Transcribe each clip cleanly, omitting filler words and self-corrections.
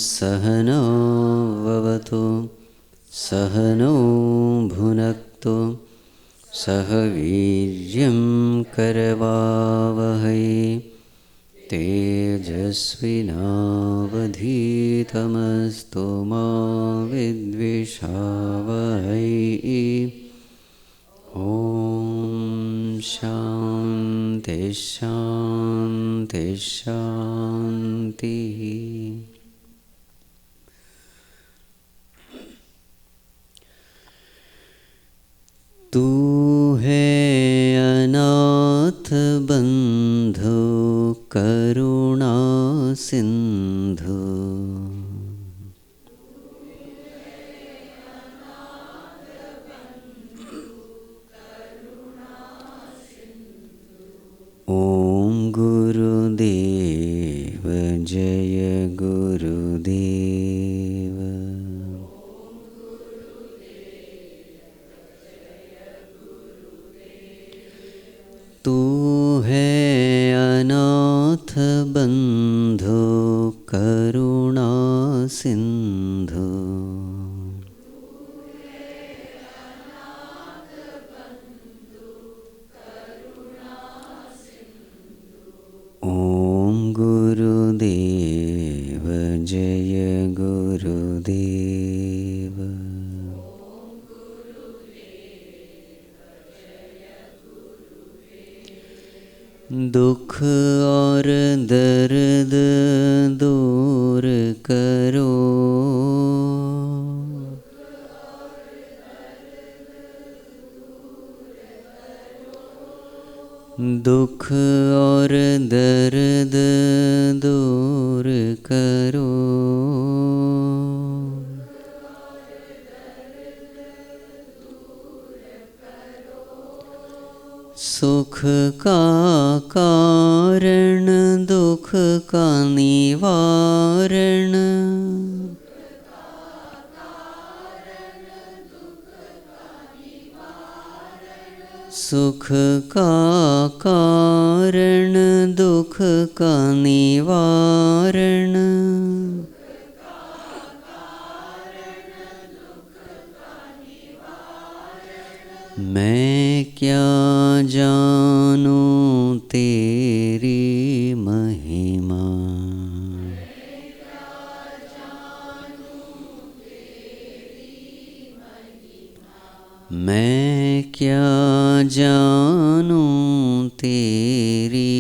सहनौ भवतु सहनौ भुनक्तु सह वीर्यं करवावहै तेजस्विनावधीतमस्तु मा विद्विषावहै। ॐ शान्ति शान्ति शान्तिः। तू है अनाथ बंधु करुणा सिंधु, ओम गुरुदेव जय गुरुदेव। तू है अनाथ बंधु करुणा सिंधु, ओम गुरुदेव जय गुरुदेव। दुख और दर्द दूर करो, दुख और दर्द दूर करो, सुख का कारण दुख का निवारण, सुख का कारण दुख का निवारण, मैं क्या जानूं तेरी महिमा, मैं क्या जानूं तेरी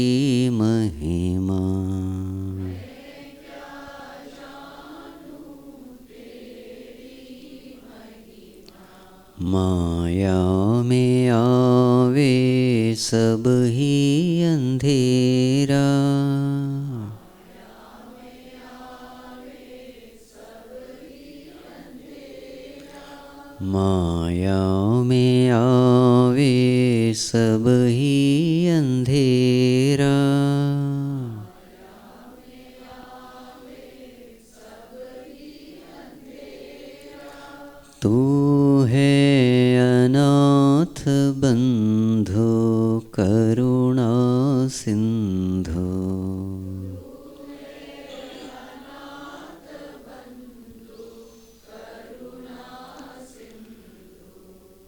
महिमा, माया में आवे सब ही अंधेरा, माया में आवे सब ही अंधेरा, तू है अनाथ बंधु करुणा सिंधु,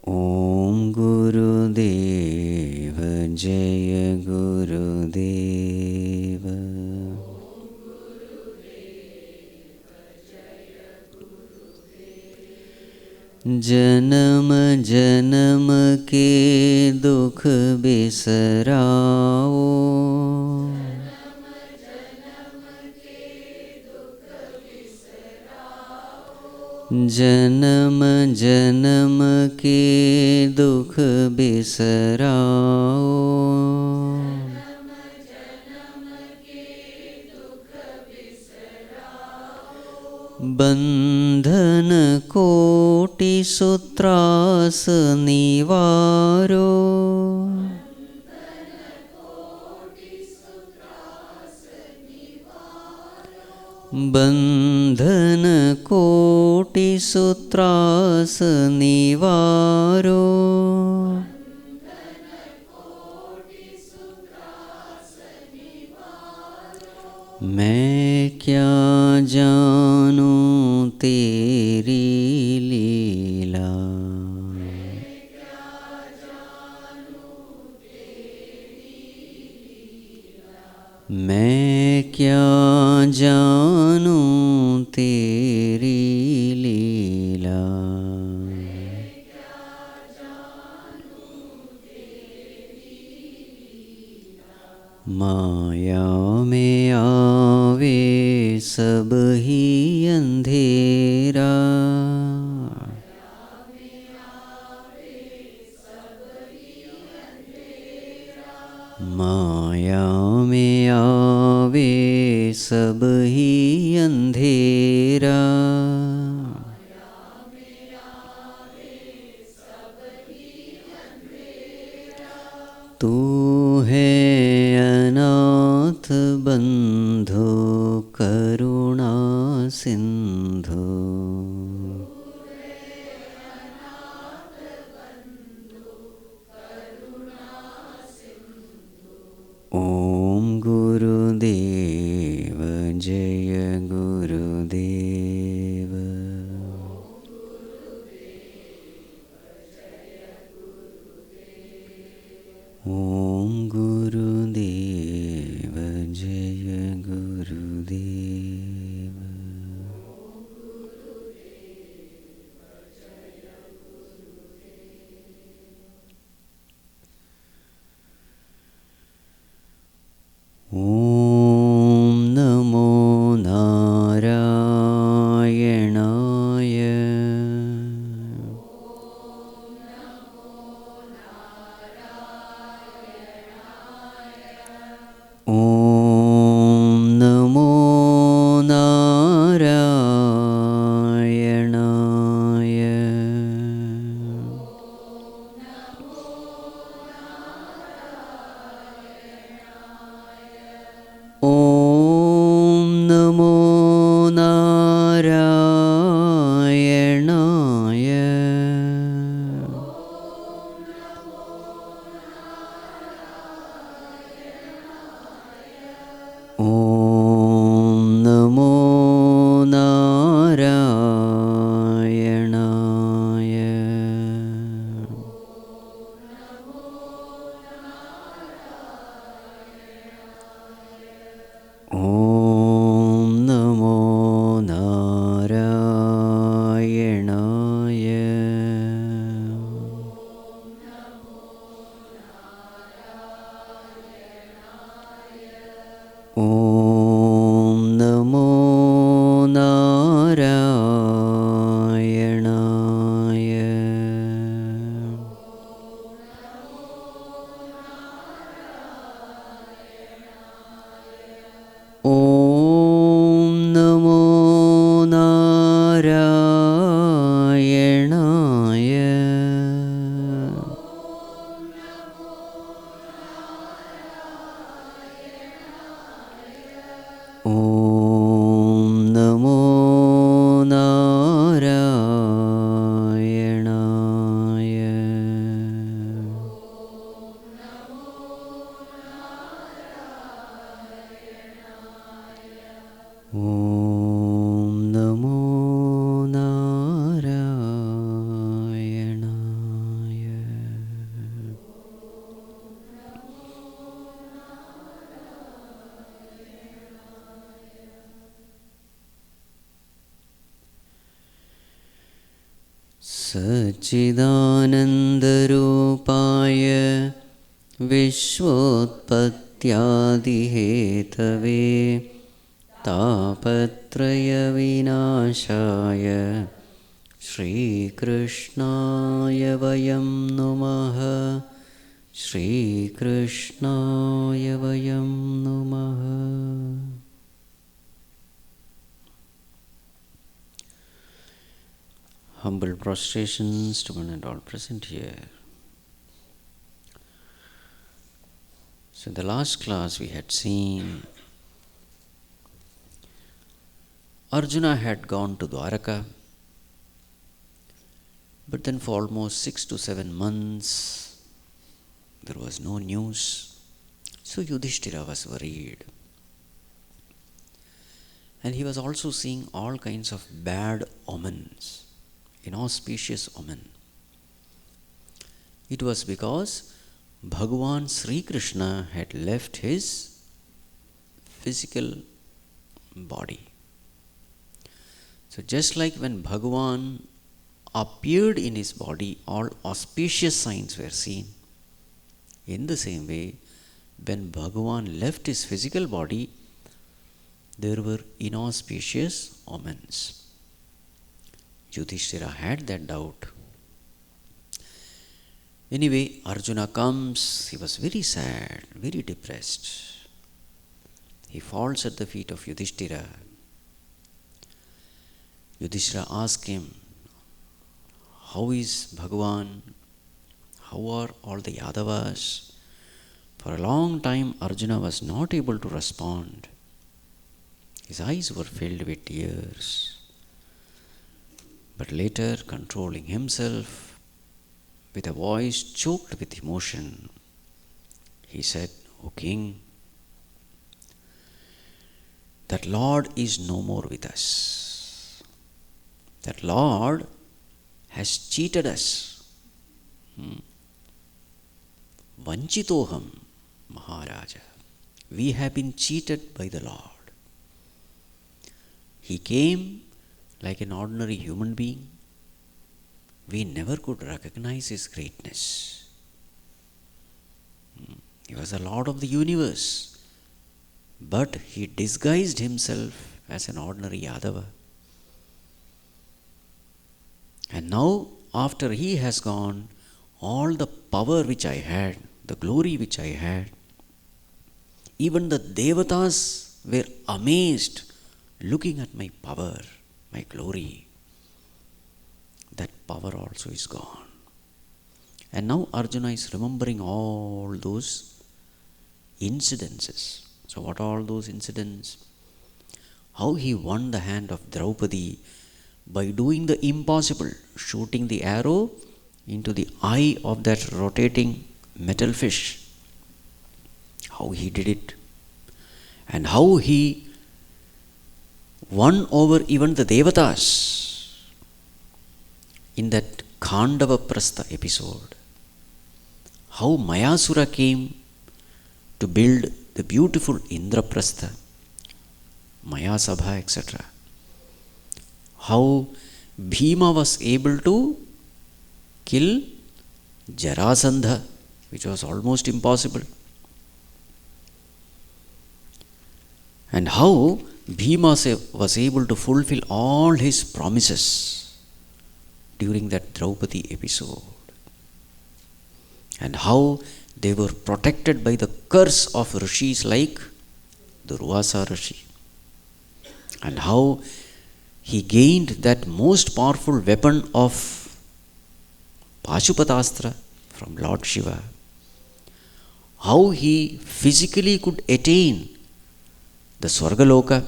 ओम गुरुदेव जय गुरुदेव। जन्म जन्म के दुख बिसराओ, जन्म जन्म के दुख बिसराओ, बंधन कोटि सूत्रास निवारो, बंधन कोटि सूत्रास निवारो, मैं क्या जानूं मैं क्या जानूं तेरी लीला, माया में आवे सब ही अंधेरा, माया में आवे सब ही अंधेरा, तू है अनाथ बंधु करुणा सिंधु, ओम गुरुदेव जय गुरुदेव। ओम गुरुदेव जय गुरुदेव। ओम नमो नारायणाय, ओम नमो नारायणाय, ओम नमो नारायणाय, ओम नमो नारायणाय, ओम नमो नारायणाय, ओम नमो नारायणाय, ओम नमो नारायणाय, ओम नमो नारायणाय, ओम नमो नारायणाय। सच्चिदानन्दरूपाय विश्वोत्पत्त्यादिहेतवे तापत्रयविनाशाय श्रीकृष्णाय वयं नुमः, श्रीकृष्णाय वयं नुमः। Humble prostrations to one and all present here. So in the last class we had seen Arjuna had gone to Dwaraka, but then for almost 6 to 7 months there was no news. So Yudhishthira was worried. And he was also seeing all kinds of bad omens, inauspicious omen. It was because Bhagavan Sri Krishna had left his physical body. So just like when Bhagavan appeared in his body, all auspicious signs were seen. In the same way, when Bhagavan left his physical body, there were inauspicious omens. Yudhishthira had that doubt. Anyway, Arjuna comes, he was very sad, very depressed. He falls at the feet of Yudhishthira. Yudhishthira asks him, how is Bhagavan? How are all the Yadavas? For a long time, Arjuna was not able to respond. His eyes were filled with tears. But later, controlling himself, with a voice choked with emotion, he said, O king, that Lord is no more with us. That Lord has cheated us. Vanchitoham, Maharaja. We have been cheated by the Lord. He came like an ordinary human being. We never could recognize his greatness. He was the Lord of the universe, but he disguised himself as an ordinary Yadava. And now, after he has gone, all the power which I had, the glory which I had, even the Devatas were amazed looking at my power, my glory. That power also is gone. And now Arjuna is remembering all those incidences. So what are all those incidents? How he won the hand of Draupadi by doing the impossible, shooting the arrow into the eye of that rotating metal fish. How he did it. And how he won over even the Devatas in that Khandava Prastha episode. How Mayasura came to build the beautiful Indraprastha, Mayasabha, etc. How Bhima was able to kill Jarasandha, which was almost impossible. And how Bhima was able to fulfill all his promises during that Draupadi episode. And how they were protected by the curse of rishis like Durvasa Rishi. And how he gained that most powerful weapon of Pashupatastra from Lord Shiva. How he physically could attain the Swargaloka,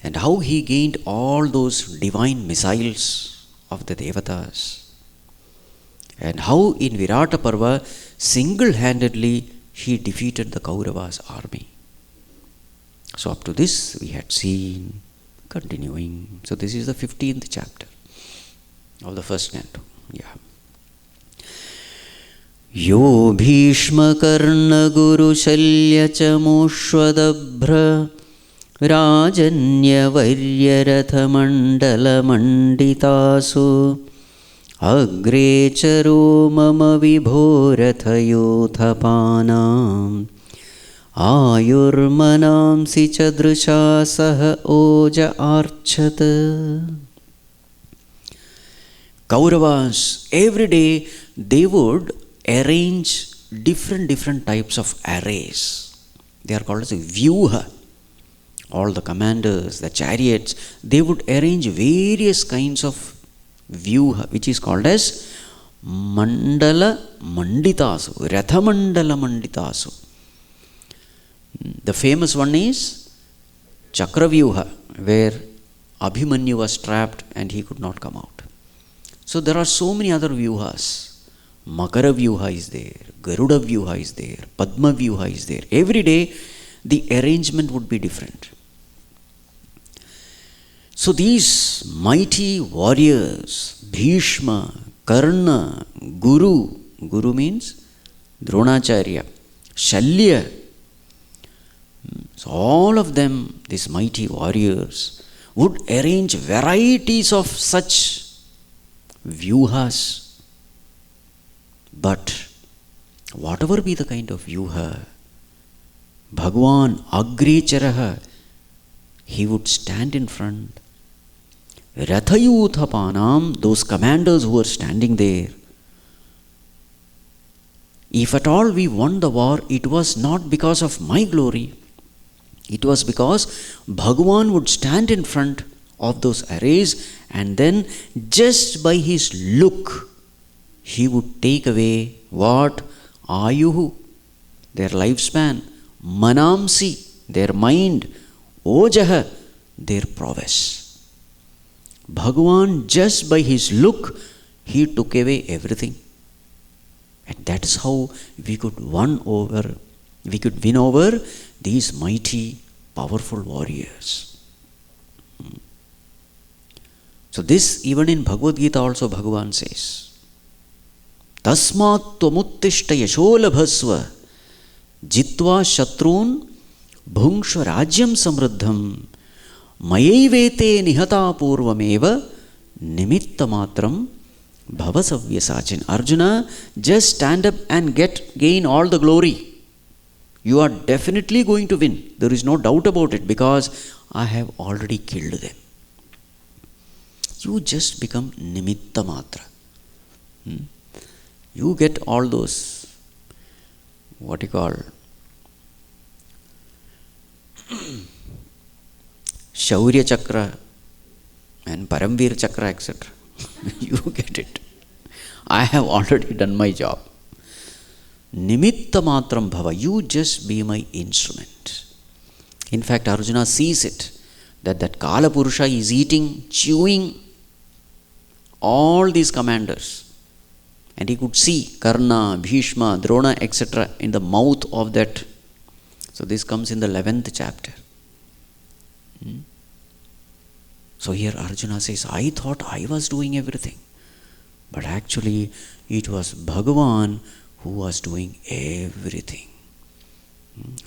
and how he gained all those divine missiles of the Devatas, and how in Virata Parva single-handedly he defeated the Kauravas' army. So up to this we had seen, continuing. So this is the 15th chapter of the first canto. Yeah. Yo Bhishma Karna Guru Shalya Chamushwadabhra Rajanya Varyaratha Mandala Manditasu Agre Charo Mama Vibhoratha Yothapanam Ayurmanam Sichadrusha Saha Oja Archat. Kauravas, every day they would arrange different types of arrays. They are called as a vyuha. All the commanders, the chariots, they would arrange various kinds of vyuha, which is called as mandala manditasu, ratha mandala manditasu. The famous one is Chakravyuha, where Abhimanyu was trapped and he could not come out. So there are so many other vyuhas. Makara Vyuha is there, Garuda Vyuha is there, Padma Vyuha is there. Every day the arrangement would be different. So these mighty warriors, Bhishma, Karna, Guru means Dronacharya, Shalya. So all of them, these mighty warriors, would arrange varieties of such vyuhas. But whatever be the kind of vyuha, Bhagwan Agrecharaha, he would stand in front. Rathayuthapanam, those commanders who were standing there, if at all we won the war, it was not because of my glory. It was because Bhagwan would stand in front of those arrays, and then just by his look, he would take away what? Ayuhu, their lifespan, Manamsi, their mind, Ojaha, their prowess. Bhagwan, just by his look, he took away everything. And that is how we could win over these mighty, powerful warriors. So this, even in Bhagavad Gita also Bhagavan says, Tasmat tvamuttishta yasholabhasva jitva shatrun bhungshva rajyam samruddham mayaivete nihata purvameva nimitta matram bhavasavyasachin. Arjuna, just stand up and gain all the glory. You are definitely going to win. There is no doubt about it, because I have already killed them. You just become nimitta matra. You get all those, what you call, Shaurya Chakra and Paramveer Chakra, etc. You get it. I have already done my job. Nimitta matram bhava. You just be my instrument. In fact, Arjuna sees it, that Kala Purusha is eating, chewing all these commanders. And he could see Karna, Bhishma, Drona, etc. in the mouth of that. So this comes in the 11th chapter. So here Arjuna says, I thought I was doing everything. But actually it was Bhagavan who was doing everything.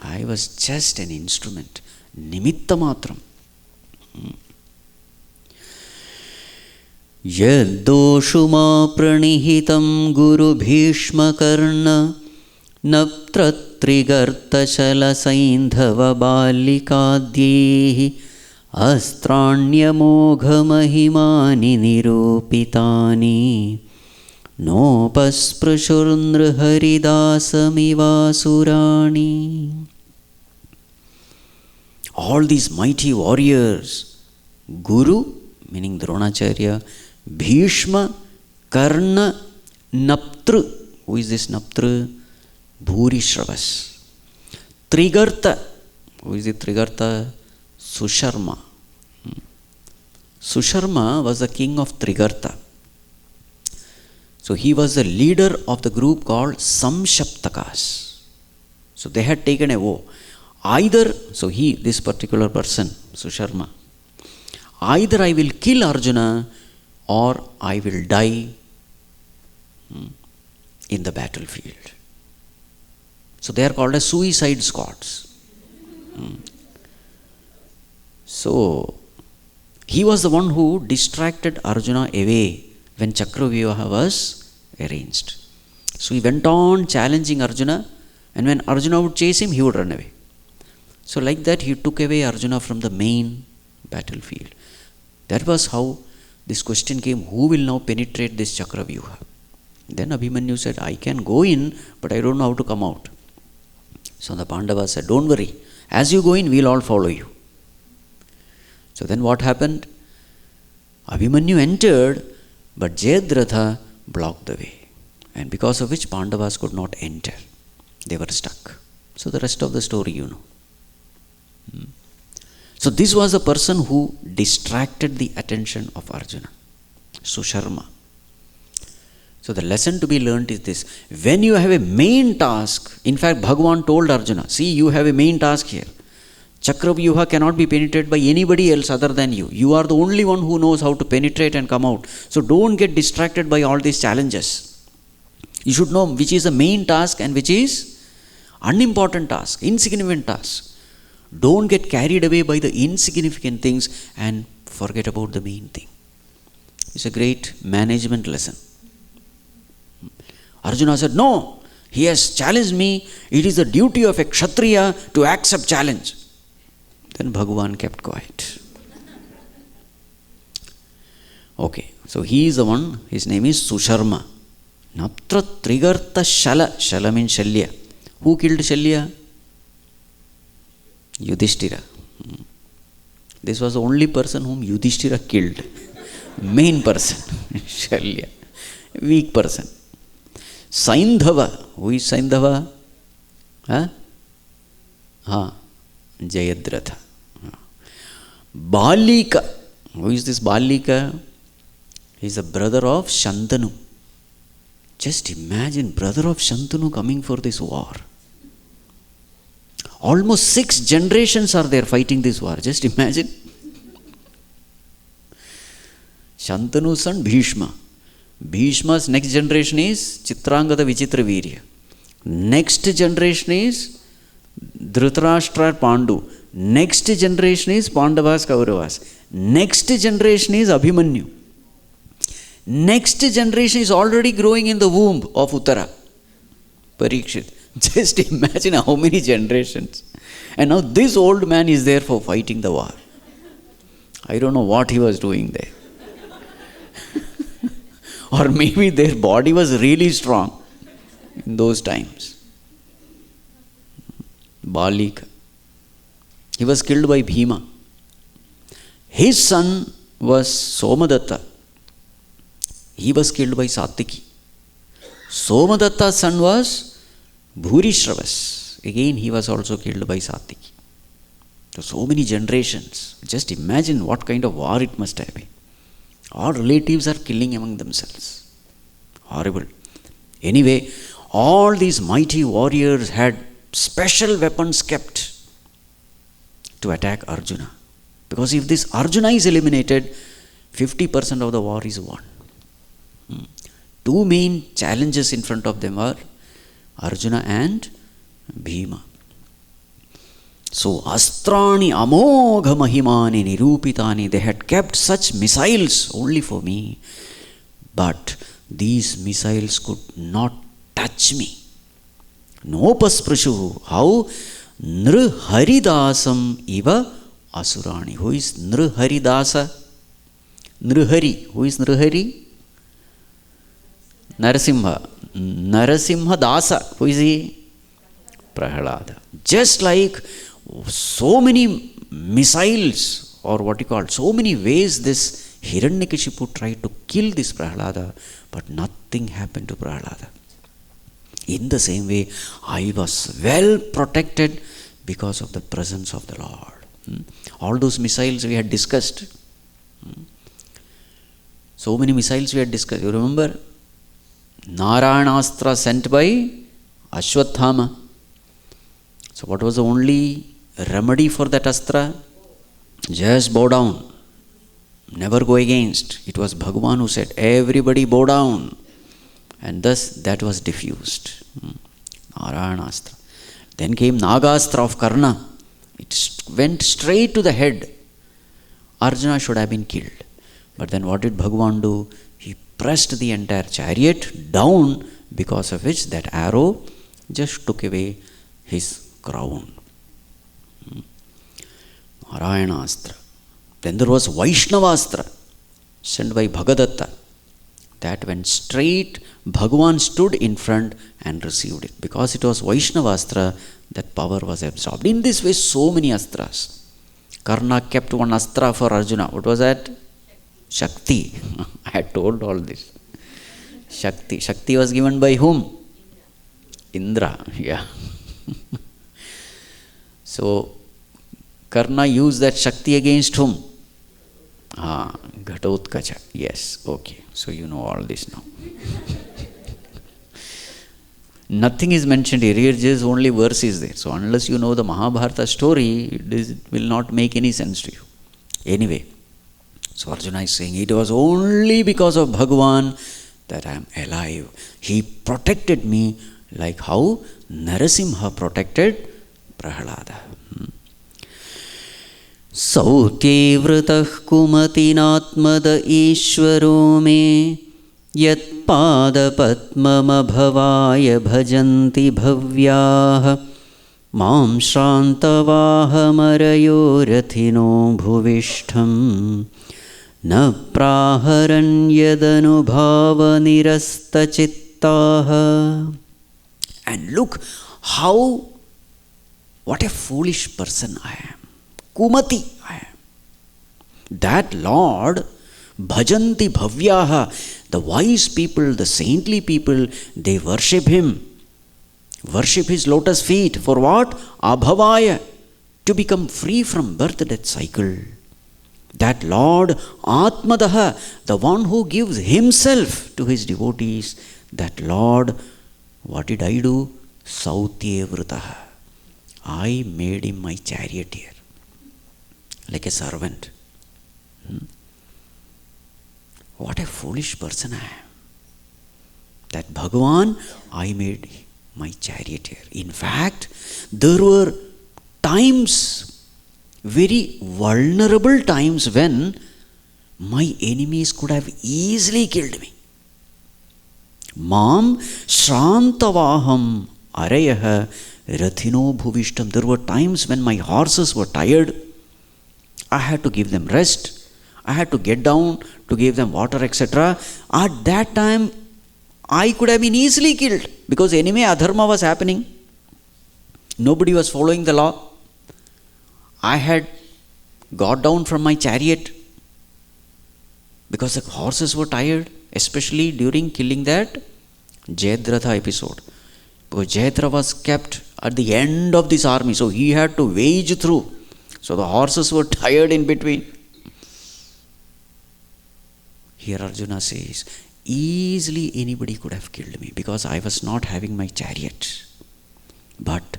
I was just an instrument. Nimitta matram. Yaddoshuma pranihitam guru bhishma karna naptratrigarta shala saindhava balikadyehi astranyamogha mahimani niropitani nopasprushurnra haridasamivāsurāni. All these mighty warriors, Guru, meaning Dronacharya, Bhishma, Karna, Naptru. Who is this Naptru? Bhurishravas. Trigarta. Who is the Trigarta? Susharma. Susharma was the king of Trigarta. So he was the leader of the group called Samshaptakas. So they had taken a vow. Either, so this particular person, Susharma, either I will kill Arjuna or I will die in the battlefield. So they are called as suicide squads. So he was the one who distracted Arjuna away when Chakravyuha was arranged. So he went on challenging Arjuna, and when Arjuna would chase him, he would run away. So like that, he took away Arjuna from the main battlefield. That was how this question came, who will now penetrate this Chakravyuha? Then Abhimanyu said, I can go in, but I don't know how to come out. So the Pandavas said, don't worry, as you go in, we'll all follow you. So then what happened? Abhimanyu entered, but Jayadratha blocked the way. And because of which Pandavas could not enter. They were stuck. So the rest of the story you know. So this was a person who distracted the attention of Arjuna, Susharma. So the lesson to be learnt is this. When you have a main task, in fact Bhagavan told Arjuna, see, you have a main task here. Chakravyuha cannot be penetrated by anybody else other than you. You are the only one who knows how to penetrate and come out. So don't get distracted by all these challenges. You should know which is the main task and which is unimportant task, insignificant task. Don't get carried away by the insignificant things and forget about the main thing. It's a great management lesson. Arjuna said, no, he has challenged me. It is the duty of a Kshatriya to accept challenge. Then Bhagavan kept quiet. Okay, so he is the one, his name is Susharma. Natra Trigarta Shala. Shala means Shalya. Who killed Shalya? Yudhishthira. This was the only person whom Yudhishthira killed. Main person. Shalya. Weak person. Saindhava. Who is Saindhava? Jayadratha. Balika. Who is this Balika? He is the brother of Shantanu. Just imagine, brother of Shantanu coming for this war. Almost 6 generations are there fighting this war. Just imagine. Shantanu's son Bhishma. Bhishma's next generation is Chitrangada Vichitra Virya. Next generation is Dhritarashtra Pandu. Next generation is Pandavas Kauravas. Next generation is Abhimanyu. Next generation is already growing in the womb of Uttara, Parikshit. Just imagine how many generations. And now this old man is there for fighting the war. I don't know what he was doing there. Or maybe their body was really strong in those times. Balika. He was killed by Bhima. His son was Somadatta. He was killed by Satyaki. Somadatta's son was Bhurishravas. Again, he was also killed by Satyaki. So many generations. Just imagine what kind of war it must have been. All relatives are killing among themselves. Horrible. Anyway, all these mighty warriors had special weapons kept to attack Arjuna. Because if this Arjuna is eliminated, 50% of the war is won. 2 main challenges in front of them are Arjuna and Bhima. So, Astrani Amogha Mahimani Nirupitani, they had kept such missiles only for me. But these missiles could not touch me. Nopasprishu. How? Nriharidasam Iva Asurani. Who is Nriharidasa? Nrihari. Who is Nrihari? Narasimha. Narasimha Dasa. Who is he? Prahalada. Just like so many missiles, or what you call, so many ways this Hiranyakashipu tried to kill this Prahalada, but nothing happened to Prahalada. In the same way, I was well protected because of the presence of the Lord. All those missiles we had discussed. So many missiles we had discussed. You remember? Narayanastra sent by Ashwathama. So what was the only remedy for that astra? Just bow down. Never go against. It was Bhagavan who said, everybody bow down. And thus that was diffused. Narayanastra. Then came Nagastra of Karna. It went straight to the head. Arjuna should have been killed. But then what did Bhagavan do? He pressed the entire chariot down, because of which that arrow just took away his crown. Narayanastra. Then there was Vaishnavastra sent by Bhagadatta. That went straight. Bhagavan stood in front and received it. Because it was Vaishnavastra, that power was absorbed. In this way, so many astras. Karna kept one astra for Arjuna. What was that? Shakti. I had told all this. Shakti. Shakti was given by whom? Indra. Yeah. So, Karna used that Shakti against whom? Ghatotkacha. Yes, okay. So you know all this now. Nothing is mentioned here, just only verse is there. So unless you know the Mahabharata story, it will not make any sense to you. Anyway, so Arjuna is saying, it was only because of Bhagavan that I am alive. He protected me like how Narasimha protected Prahalada. सौत्ये वृतः कुमतिनात्मद ईश्वरो मे यत्पादपद्ममभवाय भजन्ति भव्याः मां श्रान्तवाहमरयो रथिनो भुविष्ठं न प्राहरन्यदनुभावनिरस्तचित्ताः. And look how, what a foolish person I am. Kumati I am. That Lord, bhajanti bhavyaha, the wise people, the saintly people, they worship Him. Worship His lotus feet. For what? Abhavaya. To become free from birth death cycle. That Lord, Atmadaha, the one who gives Himself to His devotees, that Lord, what did I do? Sautye vritaha. I made him my charioteer, like a servant. What a foolish person I am. That Bhagavan, I made my charioteer. In fact, there were times, very vulnerable times, when my enemies could have easily killed me. Mam Shrantavaham Arayah Rathino Bhuvishtam. There were times when my horses were tired. I had to give them rest. I had to get down to give them water, etc. At that time, I could have been easily killed because anyway adharma was happening. Nobody was following the law. I had got down from my chariot because the horses were tired, especially during killing that Jayadratha episode. Because Jayadratha was kept at the end of this army, so he had to wage through. So the horses were tired in between. Here Arjuna says, easily anybody could have killed me because I was not having my chariot. But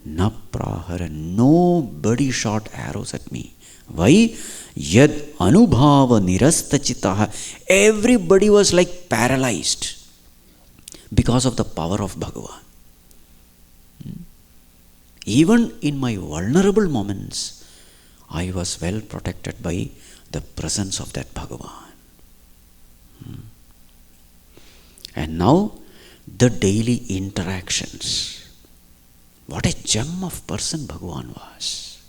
na prahara, nobody shot arrows at me. Why? Yad anubhava nirastachitaha. Everybody was like paralyzed because of the power of Bhagavan. Even in my vulnerable moments, I was well protected by the presence of that Bhagavan. And now, the daily interactions. What a gem of person Bhagavan was.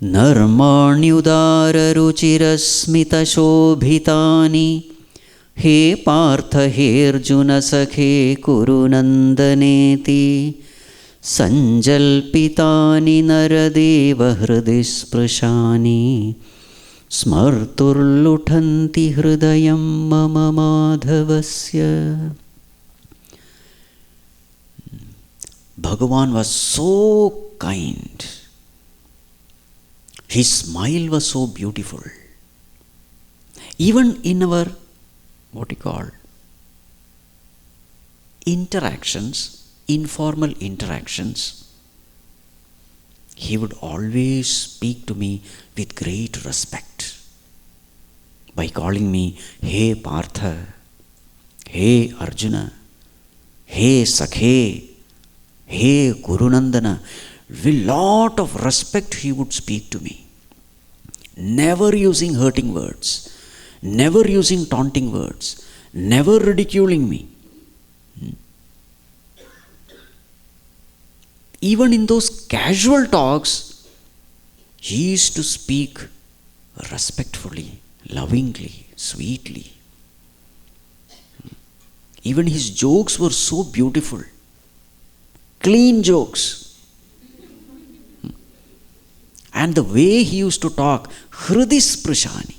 Narmanyudara ruchirasmita shobhitani he partha he arjuna sakhe kurunandaneti sanjalpitani naradeva hridisprashani Smarturlutanti hridayam mama madhavasya. Bhagavan was so kind. His smile was so beautiful. Even in our, interactions, informal interactions, he would always speak to me with great respect by calling me Hey Partha, Hey Arjuna, Hey Sakhe, Hey Kurunandana. With lot of respect he would speak to me. Never using hurting words, never using taunting words, never ridiculing me. Even in those casual talks, he used to speak respectfully, lovingly, sweetly. Even his jokes were so beautiful, clean jokes. And the way he used to talk, hridisprashani,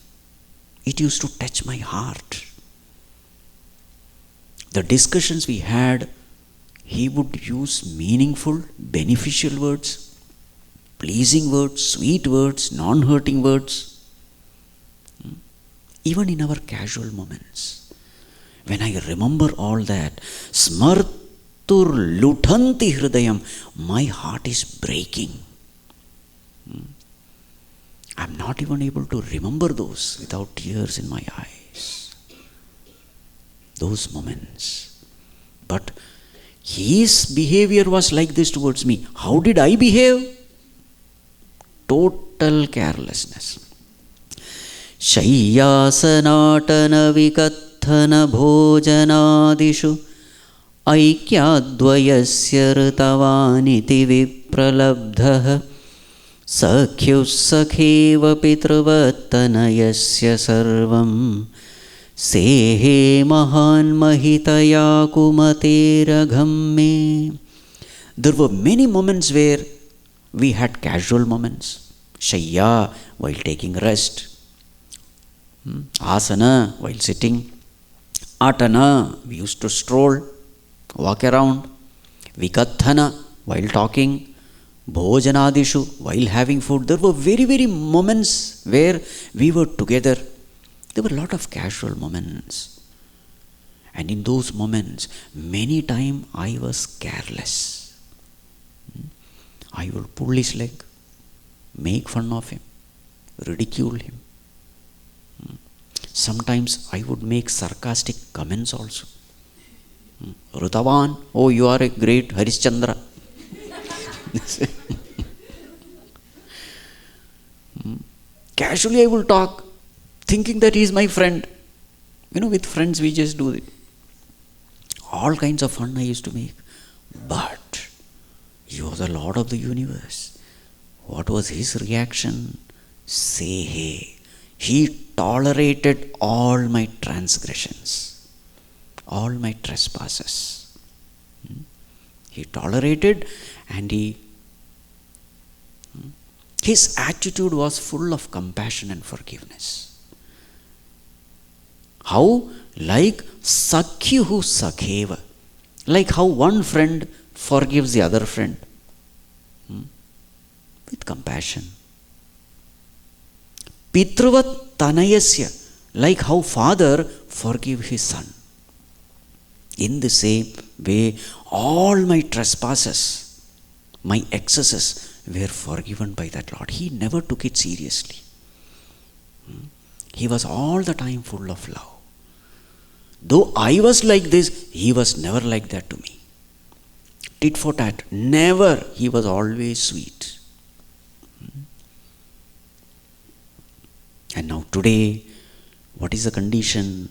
it used to touch my heart. The discussions we had, he would use meaningful, beneficial words, pleasing words, sweet words, non-hurting words. Even in our casual moments, when I remember all that, smartur lutanti hridayam, my heart is breaking. I'm not even able to remember those without tears in my eyes. Those moments. But his behavior was like this towards me. How did I behave? total carelessness. Shayyasanaṭana vikathana bhojanādishu ऐक्याद्वयस्य ऋतवानिति विप्रलब्धः सख्युः सखेव पितृवत्तनयस्य सर्वं सेहे महान्महितया कुमतेरघं मे. There were many moments where we had casual moments. Shayya while taking rest, asana while sitting, atana we used to stroll, walk around, vikathana while talking, bhojanadishu while having food. There were very moments where we were together. There were a lot of casual moments. And in those moments, many times I was careless. I would pull his leg, make fun of him, ridicule him. Sometimes I would make sarcastic comments also. Rutavan, oh, you are a great Harishchandra. Casually I will talk, thinking that he is my friend. With friends we just do it. All kinds of fun I used to make. But you are the Lord of the universe. What was his reaction? Sehe. He tolerated all my transgressions, all my trespasses. He tolerated, and his attitude was full of compassion and forgiveness. How? Like Sakyuhu Sakheva. Like how one friend forgives the other friend. With compassion. Pitruvat Tanayasya. Like how father forgives his son. In the same way, all my trespasses, my excesses were forgiven by that Lord. He never took it seriously. He was all the time full of love. Though I was like this, he was never like that to me. Tit for tat. Never. He was always sweet. And now today, what is the condition?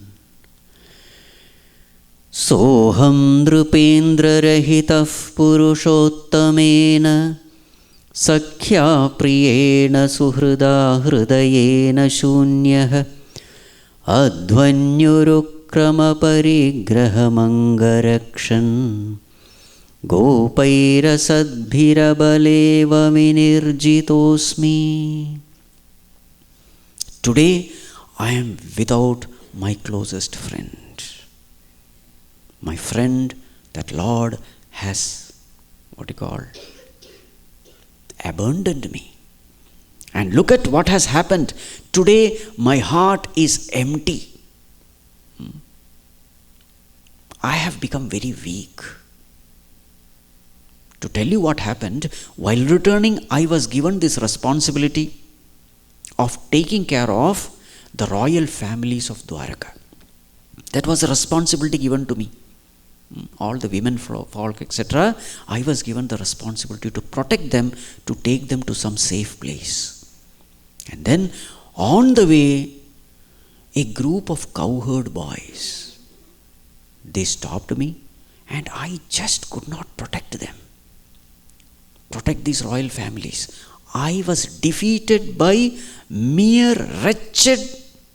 Soham nrupendra rahitah purushottamena sakhya priyena suhrida hridayena shunyah adhvanyurukrama parigrahamangarakshan gopairasadbhirabaleva vinirjitosmi. Today I am without my closest friend. My friend that Lord has, abandoned me. And look at what has happened. Today my heart is empty. I have become very weak. To tell you what happened, while returning I was given this responsibility of taking care of the royal families of Dwaraka. That was a responsibility given to me. All the women folk, etc. I was given the responsibility to protect them, to take them to some safe place. And then on the way, a group of cowherd boys, they stopped me, and I just could not protect them. Protect these royal families. I was defeated by mere wretched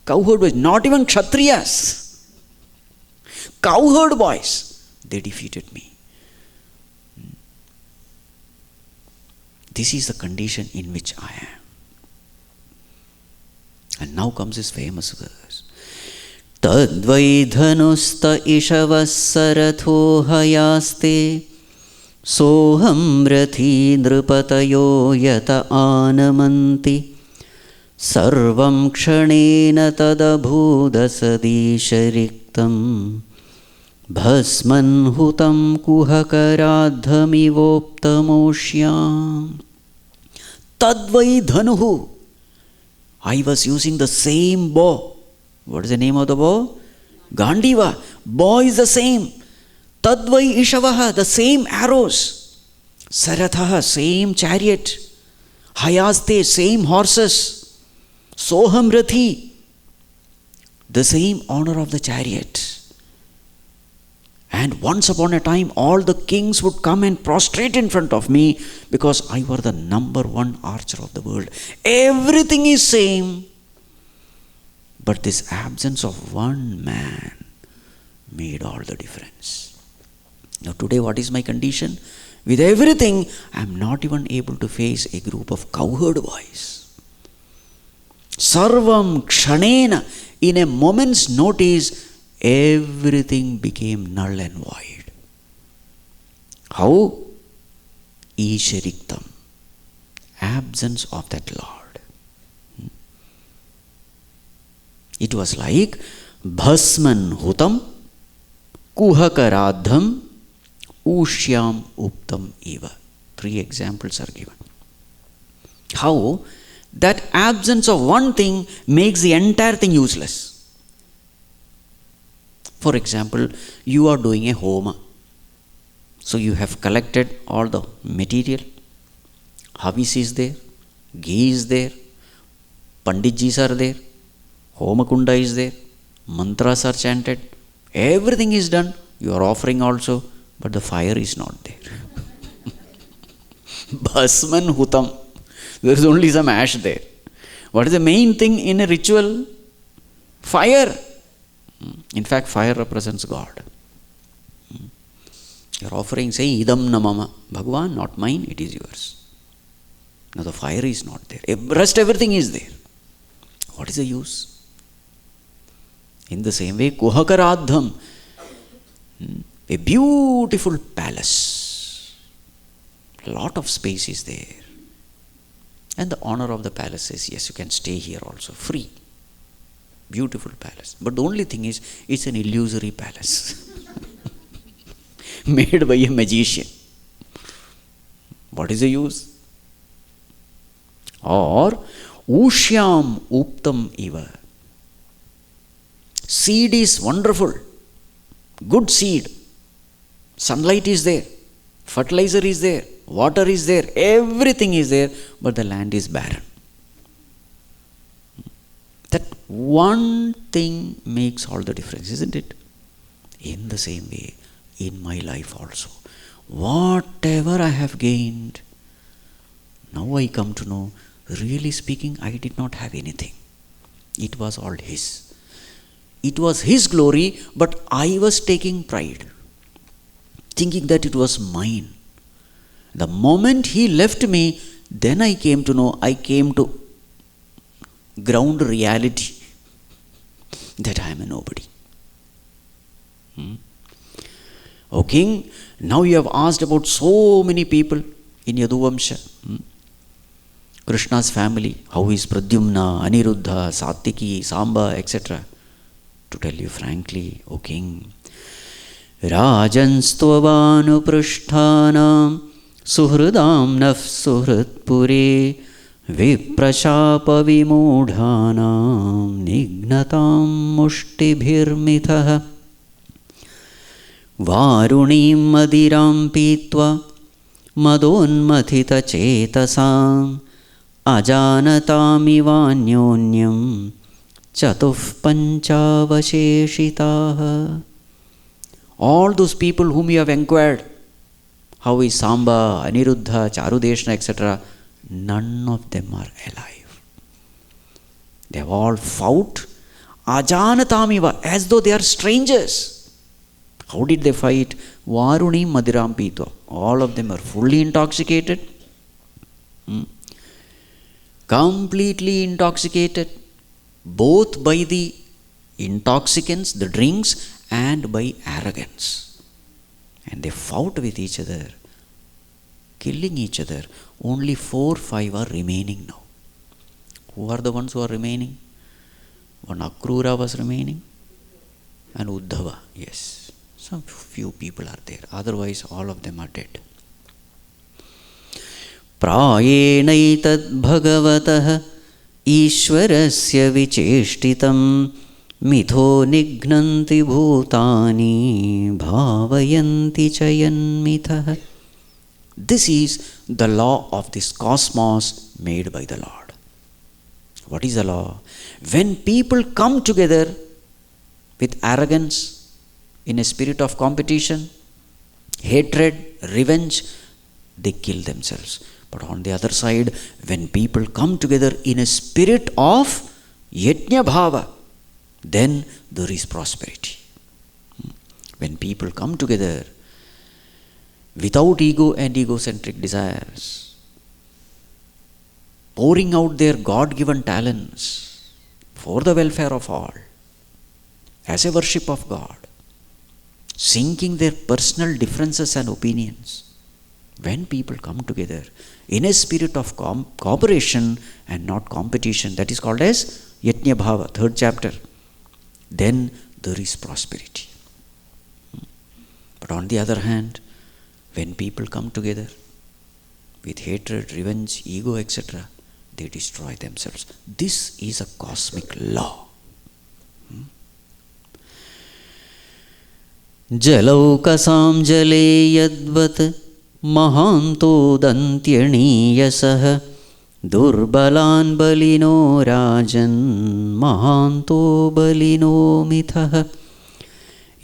cowherd boys, not even Kshatriyas. Cowherd boys. They defeated me. This is the condition in which I am. And now comes this famous verse. Tadvai dhanusta ishavas saratho hayaste soham rathi nrupatayo yata anamanti sarvam kshanena tadabhudasadishariktam Bhasman hutam kuhakaradhamivoptamoshya. Tadvai dhanuhu. I was using the same bow. What is the name of the bow? Gandiva. Bow is the same. Tadvai ishavaha, the same arrows. Sarathaha, same chariot. Hayaste, same horses. Soham Rathi, the same honor of the chariot. And once upon a time, all the kings would come and prostrate in front of me because I were the number one archer of the world. Everything is same. But this absence of one man made all the difference. Now today, what is my condition? With everything, I am not even able to face a group of cowherd boys. Sarvam kshanena, in a moment's notice, everything became null and void. How? Ishariktam, absence of that Lord. It was like bhasman hutam, kuhakaradham, ushyam uptam eva. 3 examples are given. How that absence of one thing makes the entire thing useless. For example, you are doing a homa. So you have collected all the material. Havis is there, ghee is there, Panditjis are there, Homakunda is there, mantras are chanted, everything is done. You are offering also, but the fire is not there. Bhasman hutam. There is only some ash there. What is the main thing in a ritual? Fire. In fact, fire represents God. You are offering, say, idam namama. Bhagwan, not mine, it is yours. Now the fire is not there. Rest everything is there. What is the use? In the same way, Kuhakaradham, a beautiful palace. A lot of space is there. And the owner of the palace says, yes, you can stay here also, free. Beautiful palace. But the only thing is, it's an illusory palace. Made by a magician. What is the use? Or, ushyam uptam eva. Seed is wonderful. Good seed. Sunlight is there. Fertilizer is there. Water is there. Everything is there. But the land is barren. That one thing makes all the difference, isn't it? In the same way, in my life also. Whatever I have gained, now I come to know, really speaking, I did not have anything. It was all His. It was His glory, but I was taking pride, thinking that it was mine. The moment He left me, then I came to know, I came to ground reality that I am a nobody. O king, now you have asked about so many people in Yaduvamsha. Krishna's family, how is Pradyumna, Aniruddha, Satyaki, Samba, etc. To tell you frankly, O king, Rajanstvavanu Prishthanam Suhridam Naf Suhridpure Viprashapa Vimudhanam Nignatam Mushtibhirmitha Varunim Madiram Pitva Madonmathita Chetasam Ajanatamivanyonyam Chatuf Panchavasheshitaha. All those people whom you have inquired, how is Samba, Aniruddha, Charudeshna, etc., none of them are alive. They have all fought ajanatamiva, as though they are strangers. How did they fight? Varuni Madiram Pitva. All of them are fully intoxicated. Completely intoxicated. Both by the intoxicants, the drinks, and by arrogance. And they fought with each other, killing each other. Only 4, 5 are remaining now. Who are the ones who are remaining? One Akrura was remaining, and Uddhava, yes. Some few people are there. Otherwise, all of them are dead. Prayenaitat bhagavatah Ishwarasya vicheshtitam Mitho nignanti bhutani bhavayanti chayanmitah. This is the law of this cosmos made by the Lord. What is the law? When people come together with arrogance, in a spirit of competition, hatred, revenge, they kill themselves. But on the other side, when people come together in a spirit of yajna bhava, then there is prosperity. When people come together without ego and egocentric desires, pouring out their God-given talents for the welfare of all, as a worship of God, sinking their personal differences and opinions, when people come together in a spirit of cooperation and not competition, that is called as Yajna Bhava, 3rd chapter, then there is prosperity. But on the other hand, when people come together with hatred, revenge, ego, etc., they destroy themselves. This is a cosmic law. Jalaukasaam jale yadvat mahanto dantyaniyasaha durbalan balino rajan mahanto balino mithaha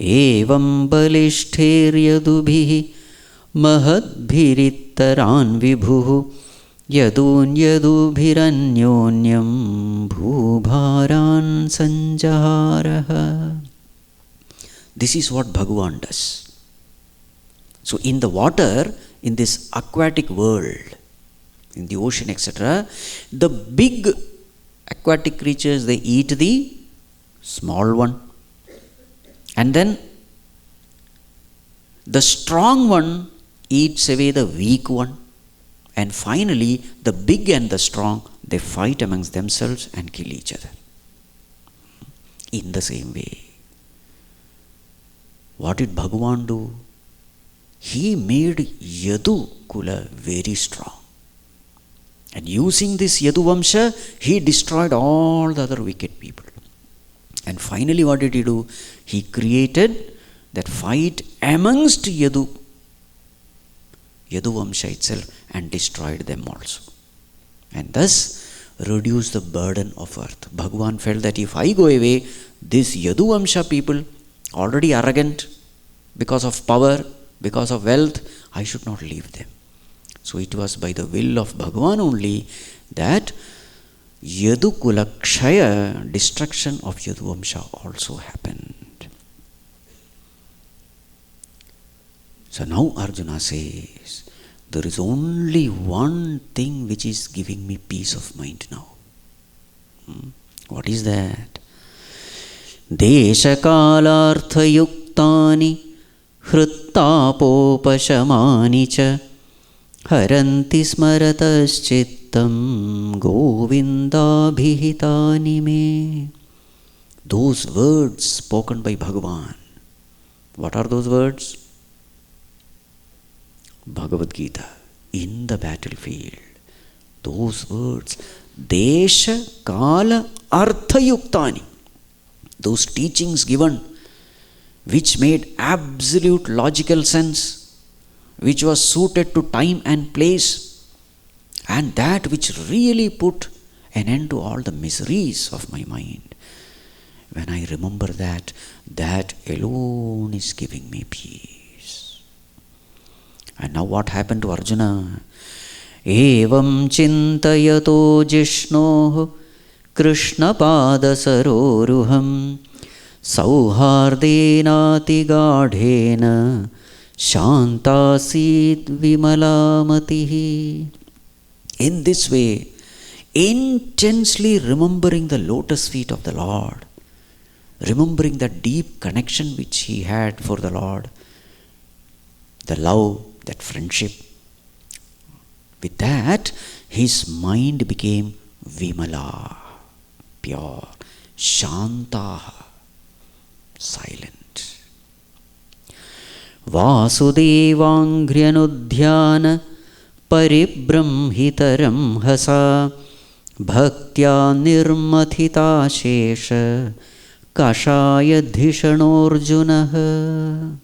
evam balishthir mahadbhirittaran vibhuhu yadun yadubhiranyonyam bhubharan sanjaharaha. This is what Bhagavan does. So in the water, in this aquatic world, in the ocean, etc., the big aquatic creatures, they eat the small one. And then the strong one eats away the weak one. And finally, the big and the strong, they fight amongst themselves and kill each other. In the same way, what did Bhagavan do? He made Yadu Kula very strong. And using this Yadu Vamsha, he destroyed all the other wicked people. And finally, what did he do? He created that fight amongst Yadu Vamsha itself and destroyed them also. And thus reduced the burden of earth. Bhagavan felt that if I go away, this Yadu Vamsha people, already arrogant because of power, because of wealth, I should not leave them. So it was by the will of Bhagavan only that Yadu Kula Kshaya, destruction of Yadu Vamsha also happened. So now Arjuna says, there is only one thing which is giving me peace of mind now. What is that? Deshakalarthayuktani hrittapopashamani cha haranti smaratascittam govindabhihitani me. Those words spoken by Bhagavan. What are those words? Bhagavad Gita, in the battlefield. Those words, Desha Kala Arthayuktani. Those teachings given, which made absolute logical sense, which was suited to time and place, and that which really put an end to all the miseries of my mind. When I remember that, that alone is giving me peace. And now what happened to Arjuna? Evam chintayato jishnoh Krishna pada saroruham sauhardena gadhena shantasid vimalamatihi. In this way, intensely remembering the lotus feet of the Lord, remembering the deep connection which he had for the Lord, the love, that friendship, with that his mind became Vimala, pure, Shanta, silent. Vasudevanghryanudhyana paribramhitaram hasa bhaktya nirmathita shesha kashaya dhishanorjunah.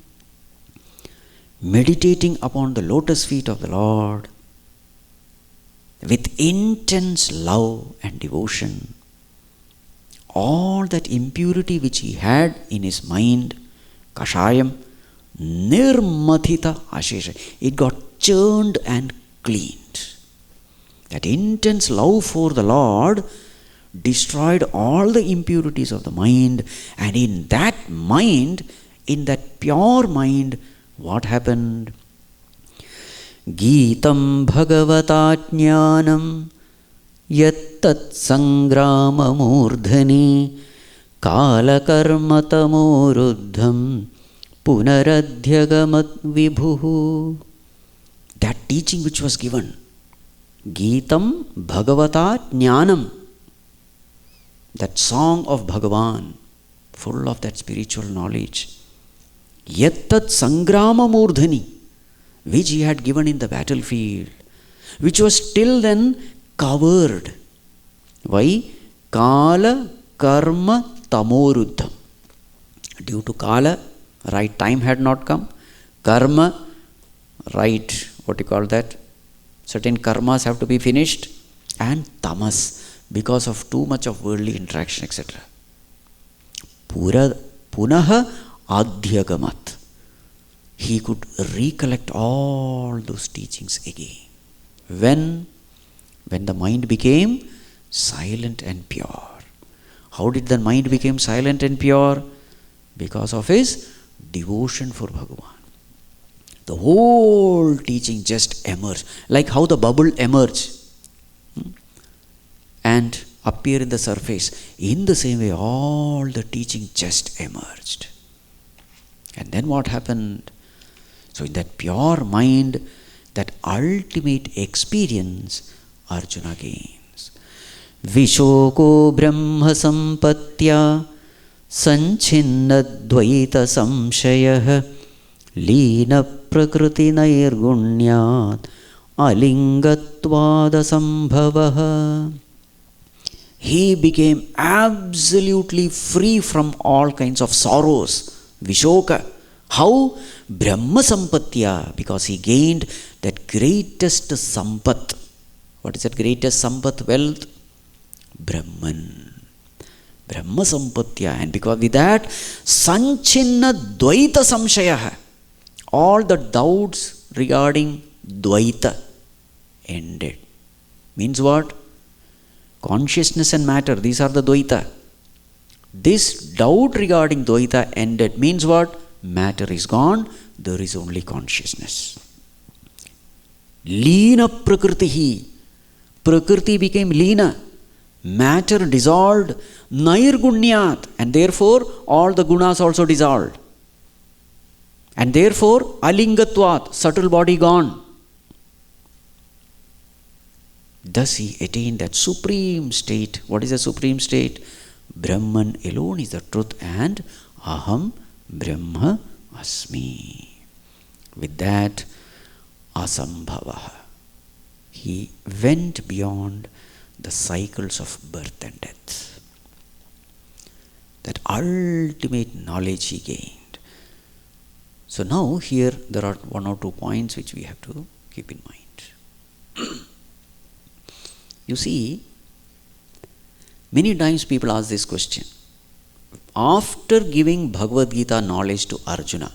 meditating upon the lotus feet of the Lord with intense love and devotion, all that impurity which he had in his mind, kashayam, nirmathita ashesha, it got churned and cleaned. That intense love for the Lord destroyed all the impurities of the mind, and in that mind, in that pure mind, what happened? Geetam bhagavata jnanam yattat sangrama murdhani kala karma tamoruddham punaradhyagamat vibhuhu. That teaching which was given, Geetam bhagavata jnanam, that song of Bhagavan, full of that spiritual knowledge, yattat sangrama murdhani, which he had given in the battlefield, which was till then covered. Why? Kala karma tamoruddham. Due to Kala, right time had not come. Karma, right, what you call that? Certain karmas have to be finished. And tamas, because of too much of worldly interaction, etc. Punaha adhyagamat. He could recollect all those teachings again. When the mind became silent and pure. How did the mind become silent and pure? Because of his devotion for Bhagavan. The whole teaching just emerged, like how the bubble emerged and appear in the surface. In the same way, all the teaching just emerged. And then what happened? So in that pure mind, that ultimate experience, Arjuna gains. Vishoko brahma sampatya sanchinna dvaita samshayah Leena prakriti nairgunyat alingatvada sambhavaha. He became absolutely free from all kinds of sorrows. Vishoka. How? Brahma sampatya. Because he gained that greatest sampat. What is that greatest sampat? Wealth? Brahman. Brahma sampatya. And because with that, sanchinna dvaita samshayah. All the doubts regarding Dvaita ended. Means what? Consciousness and matter, these are the Dvaita. This doubt regarding Dvaita ended. Means what? Matter is gone, there is only consciousness. Leena prakritihi. Prakriti became leena. Matter dissolved. Nairgunyat. And therefore, all the gunas also dissolved. And therefore, alingatvat, subtle body gone. Thus he attained that supreme state. What is the supreme state? Brahman alone is the truth and aham brahma asmi. With that, asambhava. He went beyond the cycles of birth and death. That ultimate knowledge he gained. So now here there are one or 2 points which we have to keep in mind. You see, many times people ask this question. After giving Bhagavad Gita knowledge to Arjuna,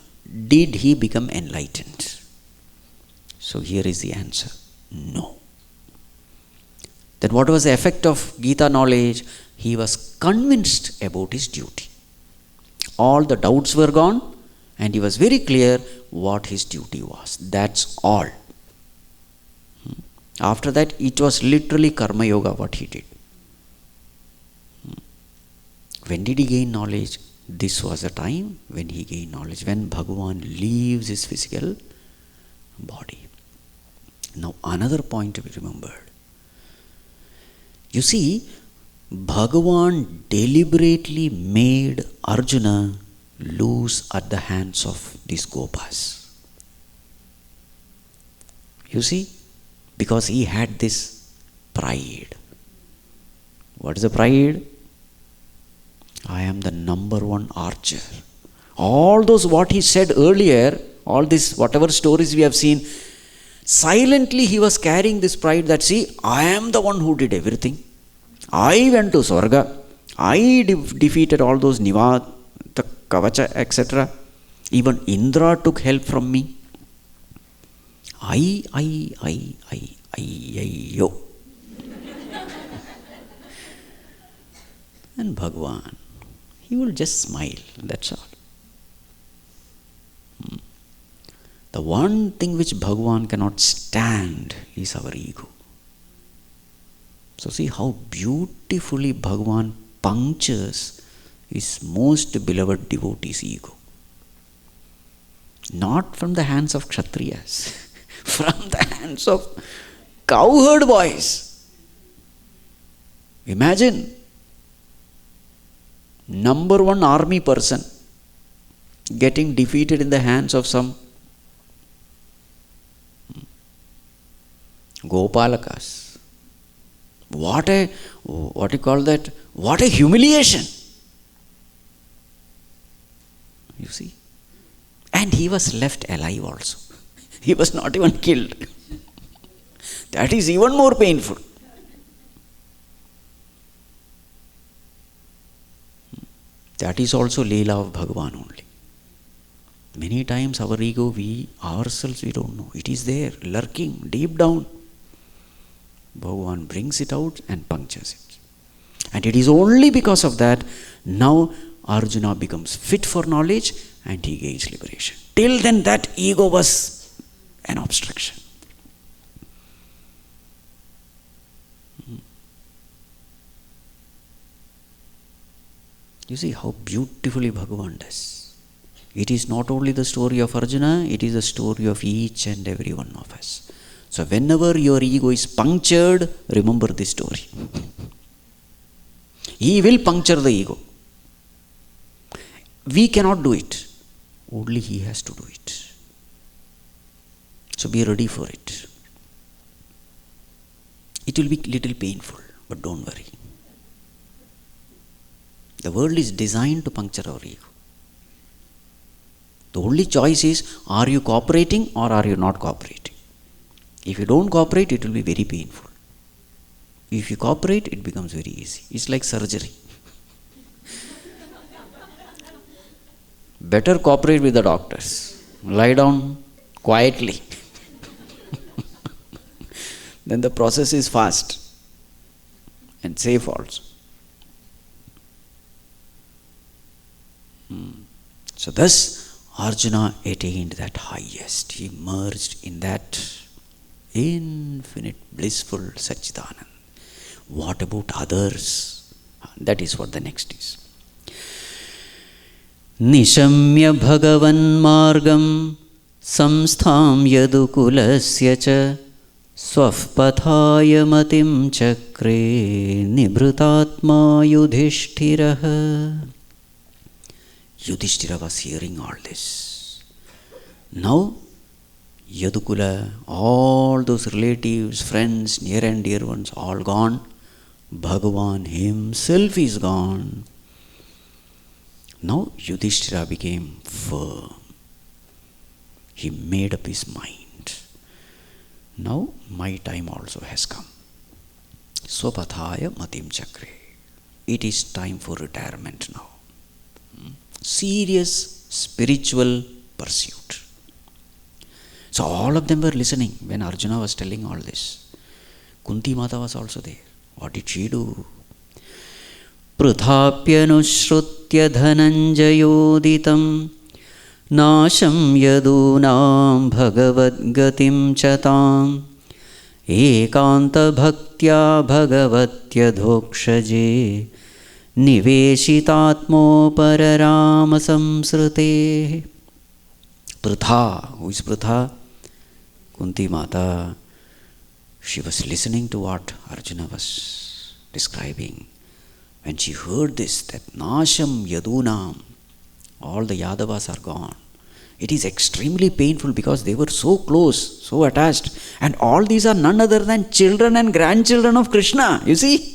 did he become enlightened? So here is the answer. No. Then what was the effect of Gita knowledge? He was convinced about his duty. All the doubts were gone. And he was very clear what his duty was. That's all. After that, it was literally karma yoga what he did. When did he gain knowledge? This was the time when he gained knowledge. When Bhagavan leaves his physical body. Now another point to be remembered. You see, Bhagavan deliberately made Arjuna lose at the hands of these Gopas. You see, because he had this pride. What is the pride? I am the number 1 archer. All those what he said earlier, all this, whatever stories we have seen, silently he was carrying this pride that, see, I am the one who did everything. I went to Swarga. I defeated all those Niva, the Kavacha, etc. Even Indra took help from me. I, yo. And Bhagwan, he will just smile, that's all. The one thing which Bhagwan cannot stand is our ego. So see how beautifully Bhagwan punctures his most beloved devotee's ego. Not from the hands of Kshatriyas, from the hands of cowherd boys. Imagine, number one army person getting defeated in the hands of some Gopalakas. What you call that? What a humiliation. You see? And he was left alive also. He was not even killed. That is even more painful. That is also Leela of Bhagavan only. Many times our ego, we ourselves, we don't know. It is there, lurking deep down. Bhagavan brings it out and punctures it. And it is only because of that, now Arjuna becomes fit for knowledge and he gains liberation. Till then, that ego was an obstruction. You see how beautifully Bhagavan does. It is not only the story of Arjuna, it is the story of each and every one of us. So whenever your ego is punctured, remember this story. He will puncture the ego. We cannot do it. Only he has to do it. So be ready for it. It will be little painful, but don't worry. The world is designed to puncture our ego. The only choice is, are you cooperating or are you not cooperating? If you don't cooperate, it will be very painful. If you cooperate, it becomes very easy. It's like surgery. Better cooperate with the doctors. Lie down quietly. Then the process is fast and safe also. So thus Arjuna attained that highest. He merged in that infinite blissful Satchidanand. What about others? That is what the next is. Nishamya Bhagavan Margam Samstham Yadukulasya Cha Swafpathaya Matim Chakre Nibrutatma Yudhishthiraha. Yudhishthira was hearing all this. Now, Yadukula, all those relatives, friends, near and dear ones, all gone. Bhagavan himself is gone. Now, Yudhishthira became firm. He made up his mind. Now, my time also has come. Swapathaya Matim Chakre. It is time for retirement now. Serious spiritual pursuit. So all of them were listening when Arjuna was telling all this. Kunti Mata was also there. What did she do? Prithapyanushrutya dhananjayoditam nasham yadunam bhagavad-gatim chatam ekanta bhaktya bhagavatya dhokshaje Niveshitatmo pararama samsrute. Pritha. Who is Pritha? Kunti Mata. She was listening to what Arjuna was describing. When she heard this, that Nasham Yadunam, all the Yadavas are gone. It is extremely painful because they were so close, so attached. And all these are none other than children and grandchildren of Krishna. You see?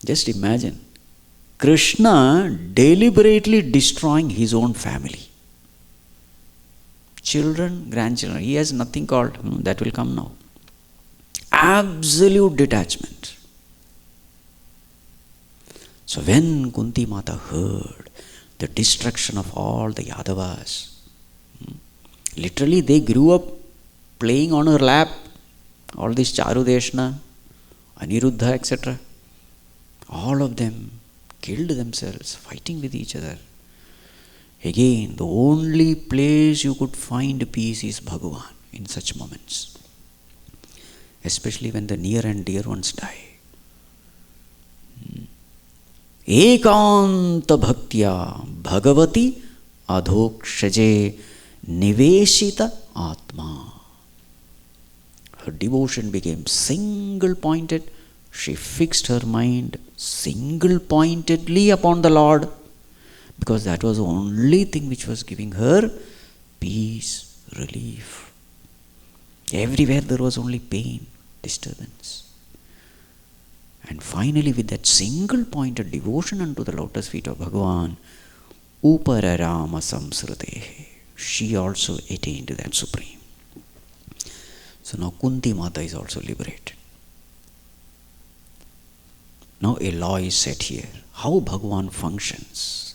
Just imagine. Krishna deliberately destroying his own family. Children, grandchildren, he has nothing called, that will come now. Absolute detachment. So when Kunti Mata heard the destruction of all the Yadavas, literally they grew up playing on her lap, all this Charudeshna, Aniruddha, etc. All of them killed themselves, fighting with each other. Again, the only place you could find peace is Bhagavan in such moments, especially when the near and dear ones die. Ekanta bhaktya bhagavati adhokshaje niveshita atma. Her devotion became single-pointed. She fixed her mind single-pointedly upon the Lord, because that was the only thing which was giving her peace, relief. Everywhere there was only pain, disturbance. And finally, with that single-pointed devotion unto the lotus feet of Bhagavan, Upararama Samsrute, she also attained that supreme. So now Kunti Mata is also liberated. Now a law is set here. How Bhagavan functions.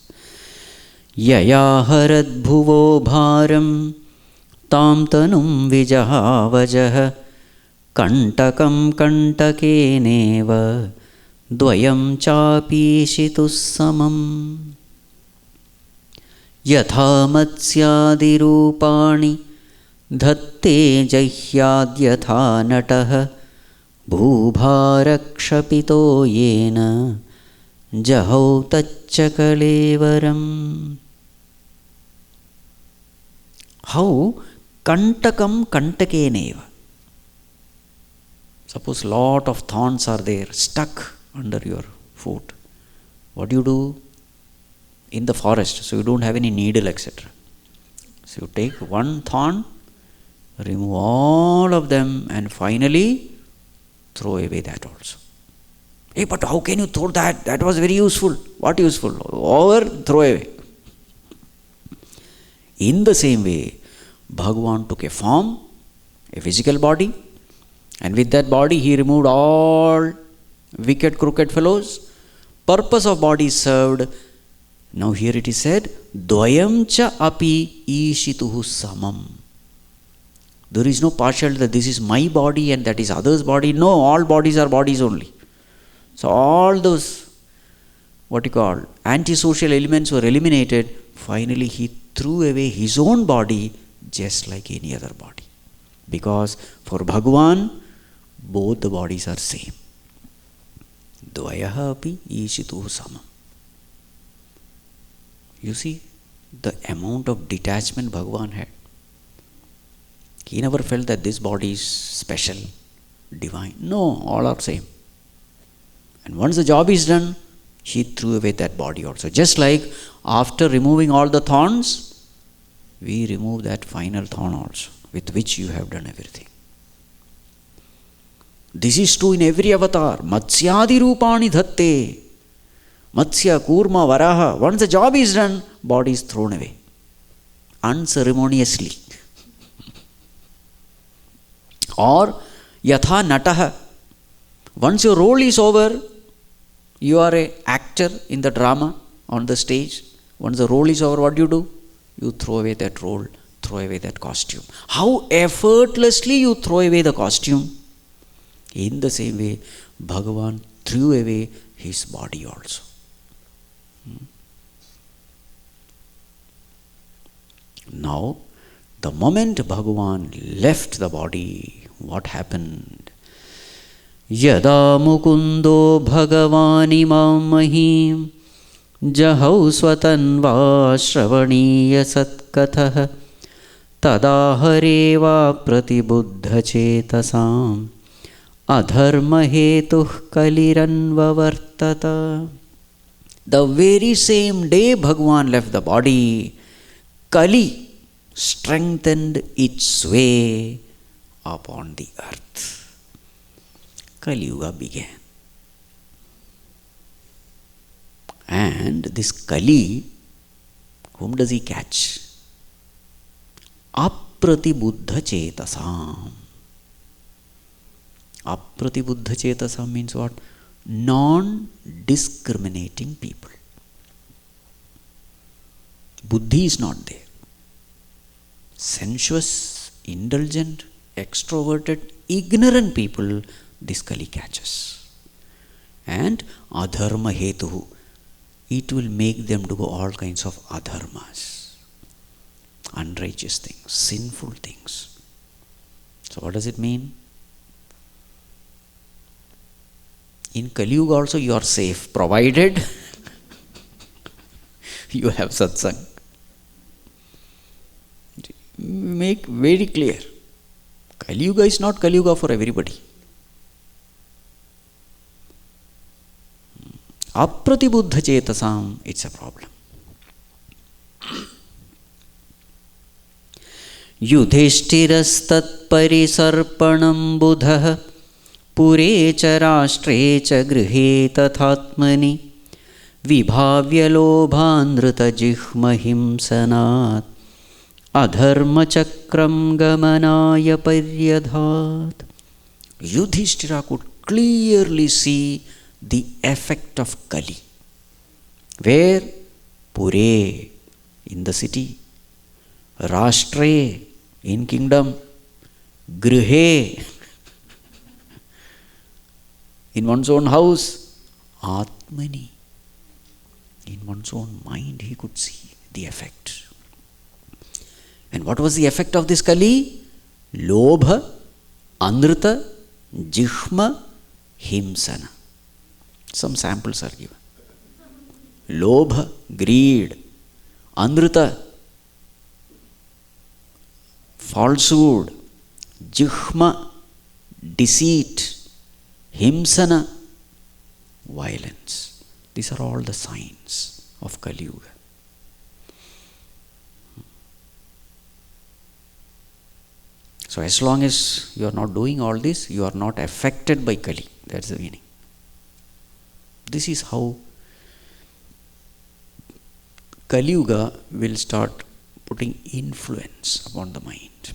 Yaya harad bhuvo bharam tam tanum vijahavajaha kantakam kantakeneva dvayam chapishtus samam yatha matsyadi rupani dhatte jahyad natah bhubharakshapito yena jahau tachakalevaram. How kantakam kantakeneva. Suppose lot of thorns are there, stuck under your foot. What do you do? In the forest, so you don't have any needle, etc. So you take one thorn, remove all of them, and finally throw away that also. Hey, but how can you throw that? That was very useful. What useful? Over, throw away. In the same way, Bhagavan took a form, a physical body, and with that body he removed all wicked, crooked fellows. Purpose of body is served. Now here it is said, Dvayam cha api ishituhu samam. There is no partiality that this is my body and that is others' body. No, all bodies are bodies only. So all those, antisocial elements were eliminated. Finally he threw away his own body just like any other body. Because for Bhagavan, both the bodies are same. Dvayaha api ishituhu samam. You see the amount of detachment Bhagavan had. He never felt that this body is special, divine. No, all are same. And once the job is done, he threw away that body also. Just like after removing all the thorns, we remove that final thorn also, with which you have done everything. This is true in every avatar. Matsyadi rupani dhatte. Matsya, Kurma, Varaha. Once the job is done, body is thrown away. Unceremoniously. Or Yatha Nataha. Once your role is over, you are an actor in the drama on the stage. Once the role is over, what do? You throw away that role, throw away that costume. How effortlessly you throw away the costume. In the same way, Bhagavan threw away his body also. Now, the moment Bhagavan left the body, what happened? Yada mukundo bhagavani mamahim jahau swatanva shravaniya satkatah tada hareva pratibuddha chetasam adharma hetuh kaliranva vartata. The very same day Bhagavan left the body, Kali strengthened its way upon the earth. Kali Yuga began. And this Kali, whom does he catch? Apratibuddha chetasam. Apratibuddha chetasam means what? Non-discriminating people. Buddhi is not there. Sensuous, indulgent, extroverted, ignorant people, this Kali catches. And adharma hetuhu, it will make them do all kinds of adharmas, unrighteous things, sinful things. So what does it mean? In Kali Yuga also you are safe, provided you have satsang. Make very clear. Kali Yuga is not Kali Yuga for everybody. Apratibuddha chetasam, it's a problem. Yudhishthirastat parisarpanam buddha pure cha rashtre cha grihe tathatmani vibhavya lobhandrita jihma himsanat adharma chakram gamanaya paryadhat. Yudhishthira could clearly see the effect of Kali. Where? Pure, in the city. Rashtre, in kingdom. Grihe, in one's own house. Atmani, in one's own mind he could see the effect. And what was the effect of this Kali? Lobha, Anrita, Jihma, Himsana. Some samples are given. Lobha, greed. Anrita, falsehood. Jihma, deceit. Himsana, violence. These are all the signs of Kali Yuga. So as long as you are not doing all this, you are not affected by Kali. That's the meaning. This is how Kali Yuga will start putting influence upon the mind,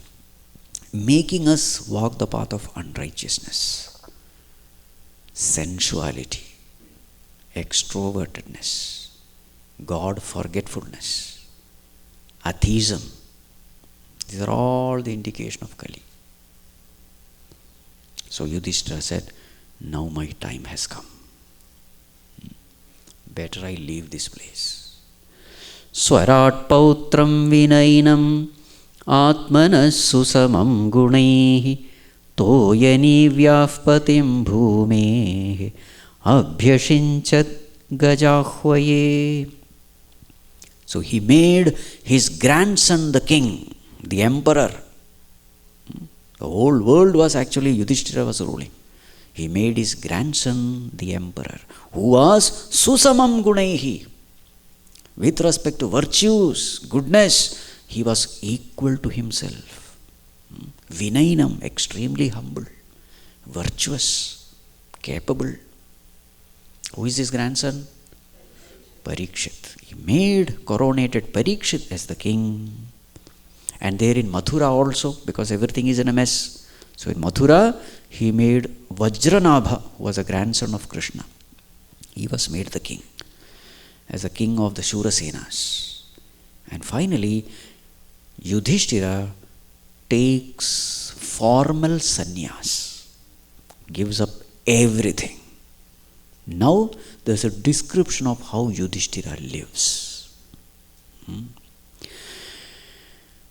making us walk the path of unrighteousness, sensuality, extrovertedness, God forgetfulness, atheism. These are all the indication of Kali. So Yudhishthira said, now my time has come. Better I leave this place. Swarat pautram vinainam atmanas susamam gunaihi toyani vyafpatim bhumehi abhyashinchat gajahvaye. So he made his grandson the king, the emperor. The whole world was actually Yudhishthira was ruling. He made his grandson the emperor, who was susamam gunaihi. With respect to virtues, goodness, he was equal to himself. Vinainam, extremely humble, virtuous, capable. Who is his grandson? Parikshit. He made coronated Parikshit as the king. And there in Mathura also, because everything is in a mess. So in Mathura, he made Vajranabha, who was a grandson of Krishna. He was made the king, as a king of the Shurasenas. And finally, Yudhishthira takes formal sannyas, gives up everything. Now there's a description of how Yudhishthira lives.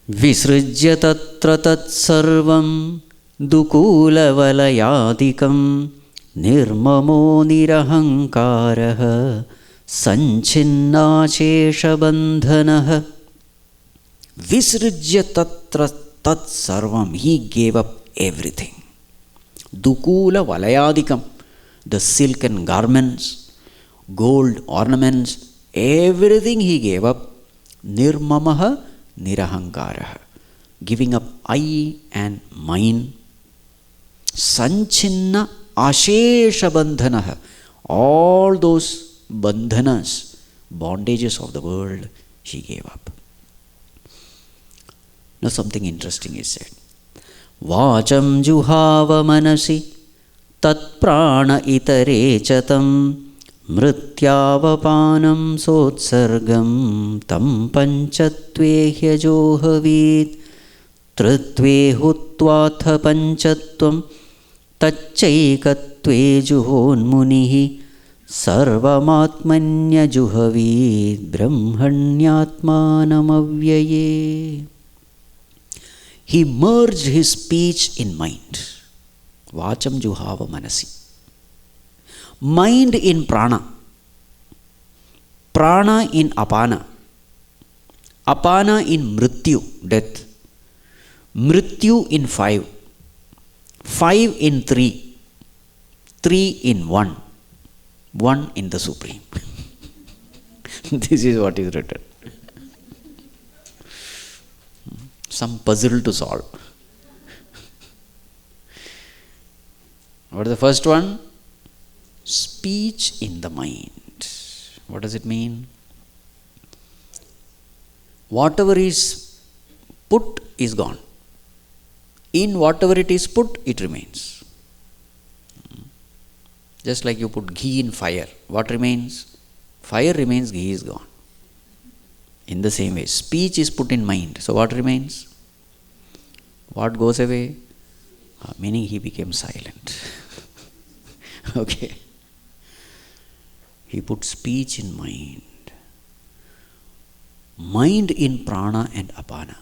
Visrujya tatra tat sarvam dukula valayadikam nirmamo nirahankaraha sanchinna shesha bandhanaha. Visrujya tatra tat sarvam, he gave up everything. Dukula valayadikam, the silken garments, gold ornaments, everything he gave up. Nirmamaha nirahankaraha, giving up I and mine. Sanchinna ashesha bandhanaha, all those bandhanas, bondages of the world, she gave up. Now something interesting is said. Vacham juhava manasi tat prana itare chatam mrityavapanam sotsargam tam panchatve hyajohavit tritve hutvatha panchatvam tacchaikatve juhonmunihi sarvamatmanya juhavit brahmanyatmanam avyaye. He merged his speech in mind. Vacham juhava manasi. Mind in prana. Prana in apana. Apana in mrityu, death. Mrityu in 5. 5 in 3. 3 in 1. 1 in the Supreme. This is what is written. Some puzzle to solve. What is the first one? Speech in the mind. What does it mean? Whatever is put is gone. In whatever it is put, it remains. Just like you put ghee in fire. What remains? Fire remains, ghee is gone. In the same way, speech is put in mind. So what remains? What goes away? Meaning he became silent. Okay. He put speech in mind. Mind in prana and apana.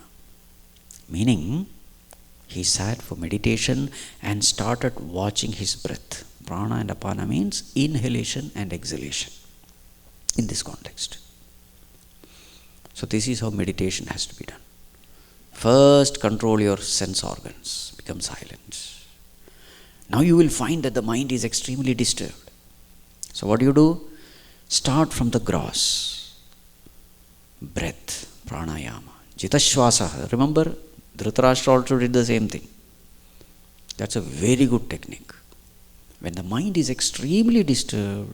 Meaning, he sat for meditation and started watching his breath. Prana and apana means inhalation and exhalation in this context. So this is how meditation has to be done. First, control your sense organs. Become silent. Now you will find that the mind is extremely disturbed. So what do? Start from the gross. Breath, pranayama. Jitashvasa. Remember, Dhritarashtra also did the same thing. That's a very good technique. When the mind is extremely disturbed,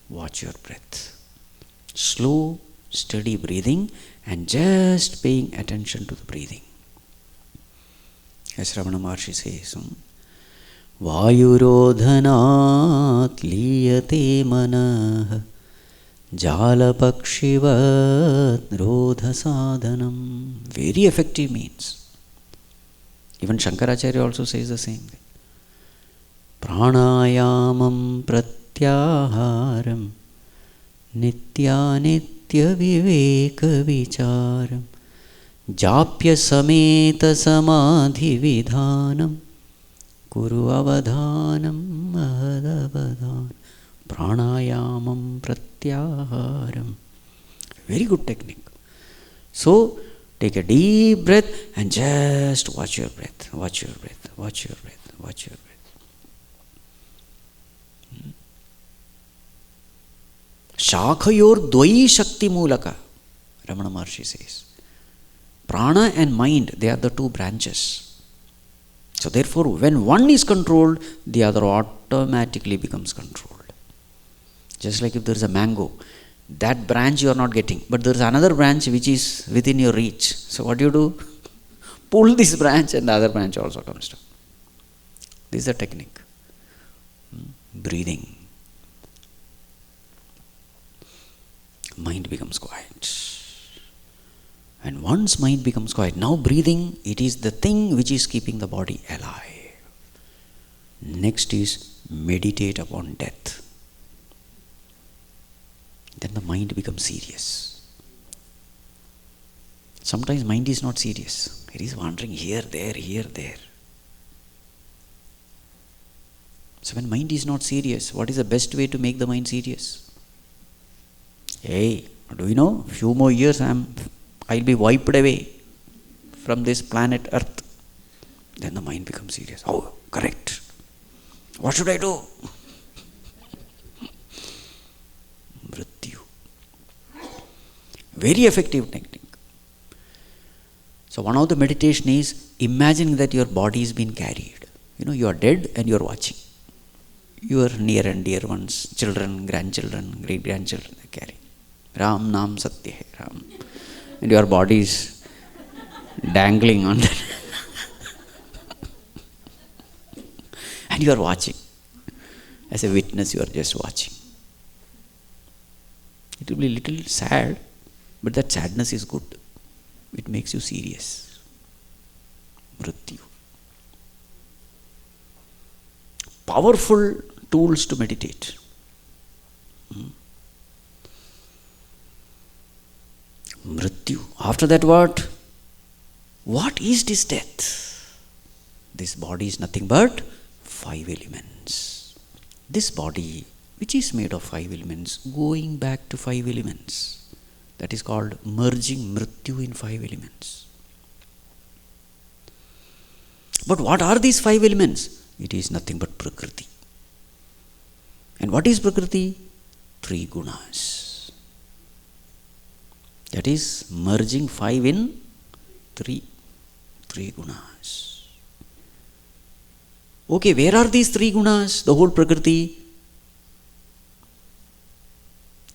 watch your breath. Slow, steady breathing and just paying attention to the breathing. As Ramana Maharshi says, Vayurodhanat liyate manah jalapakshivat rodha sadhanam. Very effective means. Even Shankaracharya also says the same thing. Pranayamam pratyaharam nitya viveka vicharam japya sameta samadhi vidhanam kuru avadhanam ahadavadhanam. Pranayamam pratyaharam. Very good technique. So, take a deep breath and just watch your breath. Watch your breath. Watch your breath. Watch your breath. Shakhayor dvai shakti mulaka, Ramana Maharshi says. Prana and mind, they are the two branches. So therefore, when one is controlled, the other automatically becomes controlled. Just like if there is a mango, that branch you are not getting, but there is another branch which is within your reach. So what do? Pull this branch and the other branch also comes down. This is the technique. Breathing. Mind becomes quiet. And once mind becomes quiet, now breathing, it is the thing which is keeping the body alive. Next is meditate upon death. Then the mind becomes serious. Sometimes mind is not serious. It is wandering here, there, here, there. So when mind is not serious, what is the best way to make the mind serious? Hey, do you know, few more years I'll be wiped away from this planet Earth. Then the mind becomes serious. Oh, correct. What should I do? Mrityu. Very effective technique. So one of the meditation is imagining that your body is being carried. You are dead and you are watching. Your near and dear ones, children, grandchildren, great-grandchildren, they carry. Ram Naam Satya hai, Ram. And your body is dangling on that. And you are watching. As a witness, you are just watching. It will be a little sad, but that sadness is good. It makes you serious. Mrityu. Powerful tools to meditate. Mrityu. After that, what? What is this death? This body is nothing but 5 elements. This body, which is made of 5 elements, going back to 5 elements. That is called merging Mrityu in 5 elements. But what are these 5 elements? It is nothing but Prakriti. And what is Prakriti? 3 gunas. That is merging 5 in 3 gunas. Okay, where are these 3 gunas? The whole Prakriti?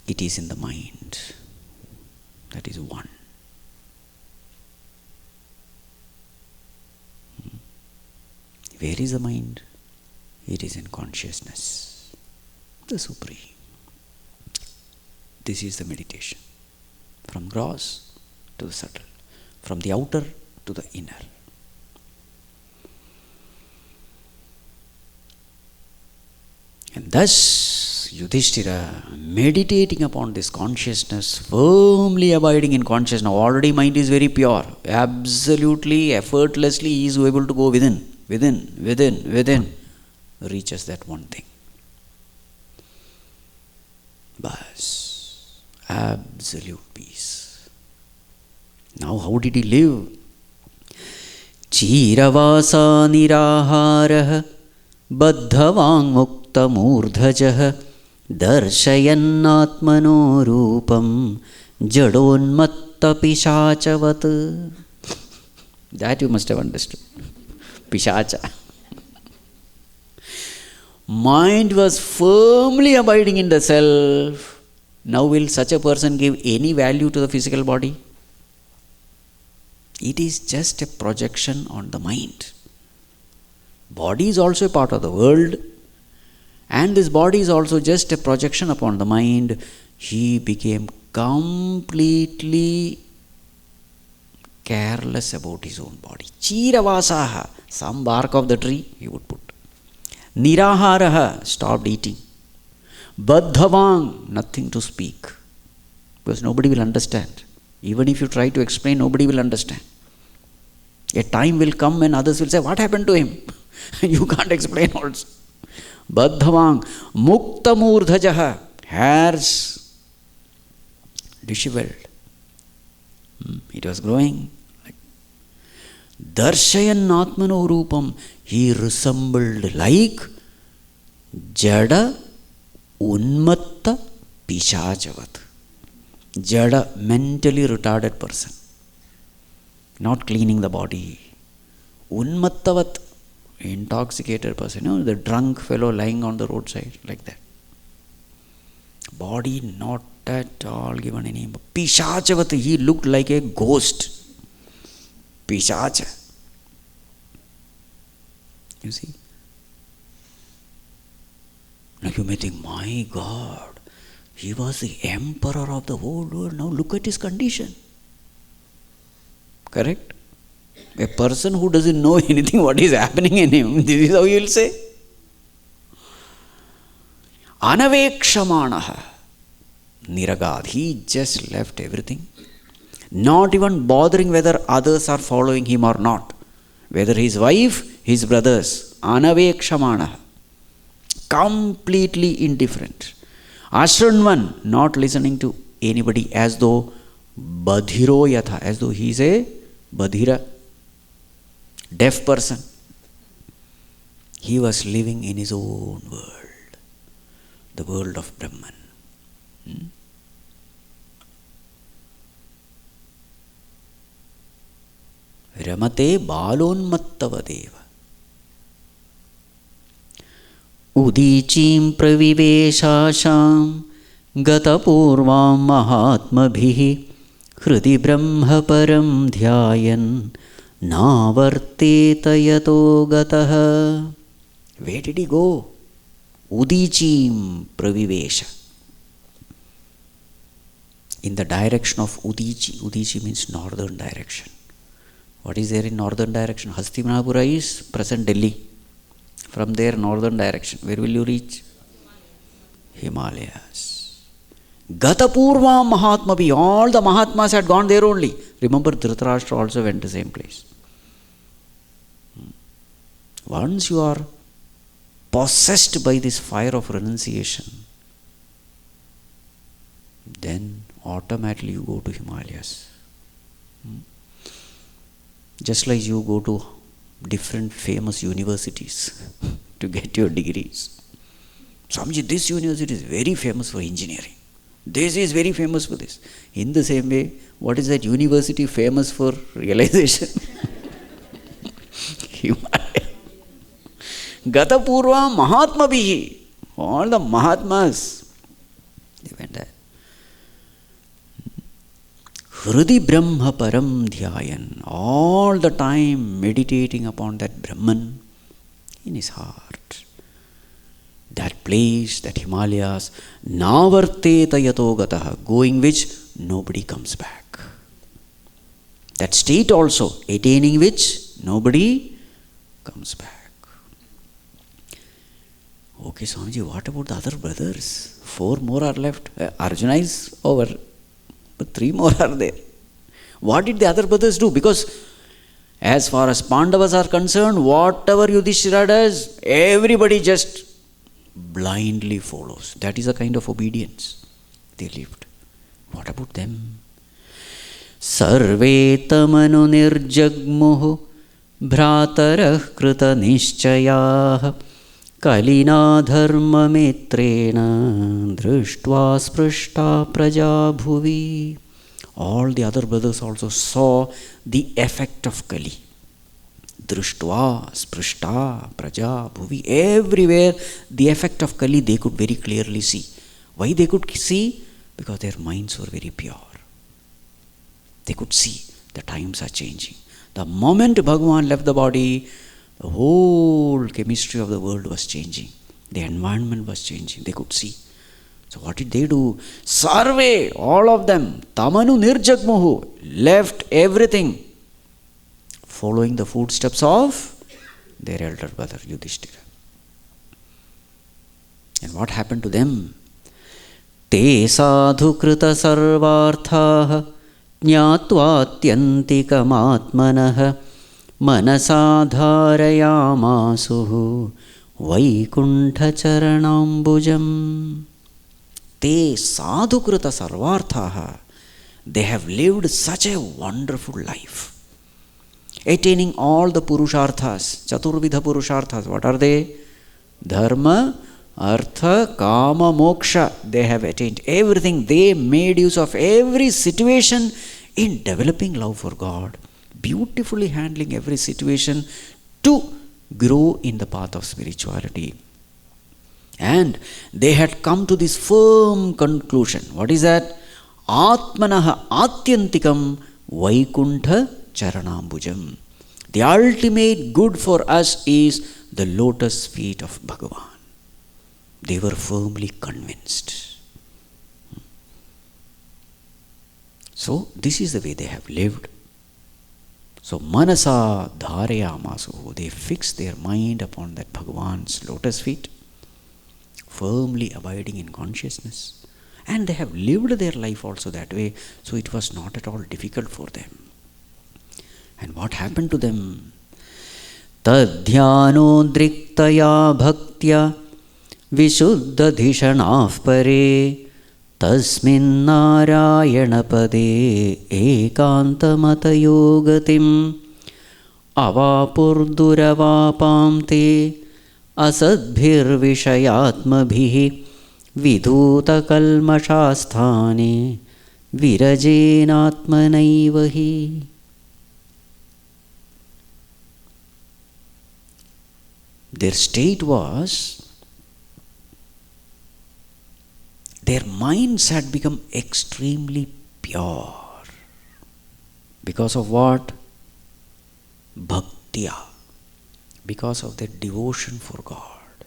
It is in the mind. That is 1. Where is the mind? It is in consciousness, the Supreme. This is the meditation. From gross to the subtle, from the outer to the inner. And thus, Yudhishthira, meditating upon this consciousness, firmly abiding in consciousness. Now, already mind is very pure. Absolutely, effortlessly, he is able to go within, reaches that one thing. Bas, absolute peace. Now, how did he live? Chiravasa nirahara baddhavang mukta murdhajah darshayannatmano rupam jadonmatta pishachavat. That you must have understood. Pishacha. Mind was firmly abiding in the self. Now will such a person give any value to the physical body? It is just a projection on the mind. Body is also a part of the world, and this body is also just a projection upon the mind. He became completely careless about his own body. Chiravasaha, some bark of the tree he would put. Niraharaha, stopped eating. Baddhavang, nothing to speak, because nobody will understand. Even if you try to explain, nobody will understand. A time will come when others will say, what happened to him? You can't explain also. Baddhavang, mukta murdhajaha, hairs disheveled. It was growing. Darshayan atmano rupam, he resembled like jada unmatta pishachavat. Jada, mentally retarded person, not cleaning the body. Unmattavat, intoxicated person, the drunk fellow lying on the roadside, like that. Body not at all given any name. Pishachavat, he looked like a ghost. Pishacha. You see? Now you may think, my God, he was the emperor of the whole world. Now look at his condition. Correct? A person who doesn't know anything what is happening in him, this is how you will say. Anavekshamaanaha niragad. He just left everything. Not even bothering whether others are following him or not. Whether his wife, his brothers. Anavekshamaanaha. Completely indifferent. Ashranvan, not listening to anybody, as though badhiro yatha, as though he is a badhira, deaf person. He was living in his own world, the world of Brahman. Ramate balonmattavadeva. Udicim praviveshasham गतपूर्वां महात्मभिः हृदि ब्रह्म परं ध्यायन् नावर्तेत यतो गतः. Where did he go? Udicim pravivesha. In the direction of Udichi. Udichi means northern direction. What is there in northern direction? Hastinapura is present Delhi. From there, northern direction. Where will you reach? Himalayas. Gatapurva Mahatmabi. All the Mahatmas had gone there only. Remember, Dhritarashtra also went to the same place. Once you are possessed by this fire of renunciation, then automatically you go to Himalayas. Just like you go to different famous universities to get your degrees. Swamiji, this university is very famous for engineering. This is very famous for this. In the same way, what is that university famous for realization? Himalaya. Gatapurva Mahatmabhihi. All the Mahatmas, they went there. Hridi Brahma Param Dhyayan. All the time meditating upon that Brahman in his heart. That place, that Himalayas, Navarteta Yato Gataha, going which nobody comes back. That state also, attaining which nobody comes back. Okay, Swamiji, what about the other brothers? 4 more are left. Arjuna is over, but 3 more are there. What did the other brothers do? Because as far as Pandavas are concerned, whatever Yudhishthira does, everybody just blindly follows. That is a kind of obedience they lived. What about them? Sarve tamanu nirjagmuhu bhratarah krita nischayah kalina dharma mitrena drishtva sprishta praja bhuvi. All the other brothers also saw the effect of Kali. Drishtva, sprishta, praja, bhuvi. Everywhere the effect of Kali they could very clearly see. Why they could see? Because their minds were very pure. They could see the times are changing. The moment Bhagavan left the body, the whole chemistry of the world was changing. The environment was changing. They could see. So what did they do? Sarve, all of them, tamanu nirjagmuhu, left everything, following the footsteps of their elder brother Yudhishthira. And what happened to them? Te sadhu krita sarvarthaha jnatva-tyantikam-atmanah manasa-dharayamasuhu vaikuntha-charanambujam. Te sadhukrita sarvarthaha. They have lived such a wonderful life, attaining all the purusharthas, chaturvidha purusharthas. What are they? Dharma, artha, kama, moksha. They have attained everything. They made use of every situation in developing love for God, beautifully handling every situation to grow in the path of spirituality. And they had come to this firm conclusion. What is that? Atmanaha atyantikam vaikuntha charanambujam. The ultimate good for us is the lotus feet of Bhagavan. They were firmly convinced. So this is the way they have lived. So manasa dharayamasu. They fixed their mind upon that Bhagavan's lotus feet, firmly abiding in consciousness. And they have lived their life also that way, so it was not at all difficult for them. And what happened to them? Tadhyano driktaya bhaktya vishuddha dhishanah pare tasmin narayana pade ekantamatayo gatim avapurdurvapam te asadbhirvishayatmabhihi vidhuta kalmashasthane virajenatmanaivahi. Their state was their minds had become extremely pure. Because of what? Bhaktiya. Because of their devotion for God.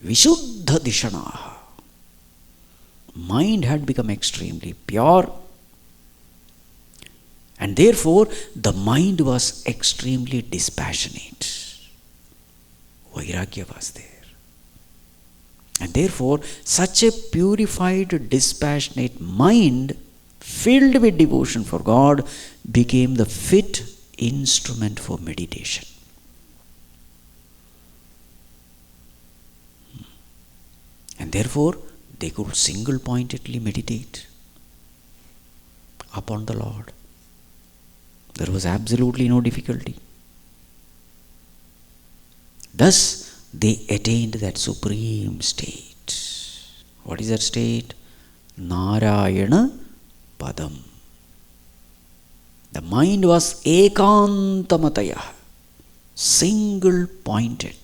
Vishuddha dishanaha. Mind had become extremely pure. And therefore, the mind was extremely dispassionate. Vairagya was there. And therefore, such a purified, dispassionate mind, filled with devotion for God, became the fit instrument for meditation. And therefore, they could single-pointedly meditate upon the Lord. There was absolutely no difficulty. Thus, they attained that supreme state. What is that state? Narayana Padam. The mind was ekantamataya, single-pointed.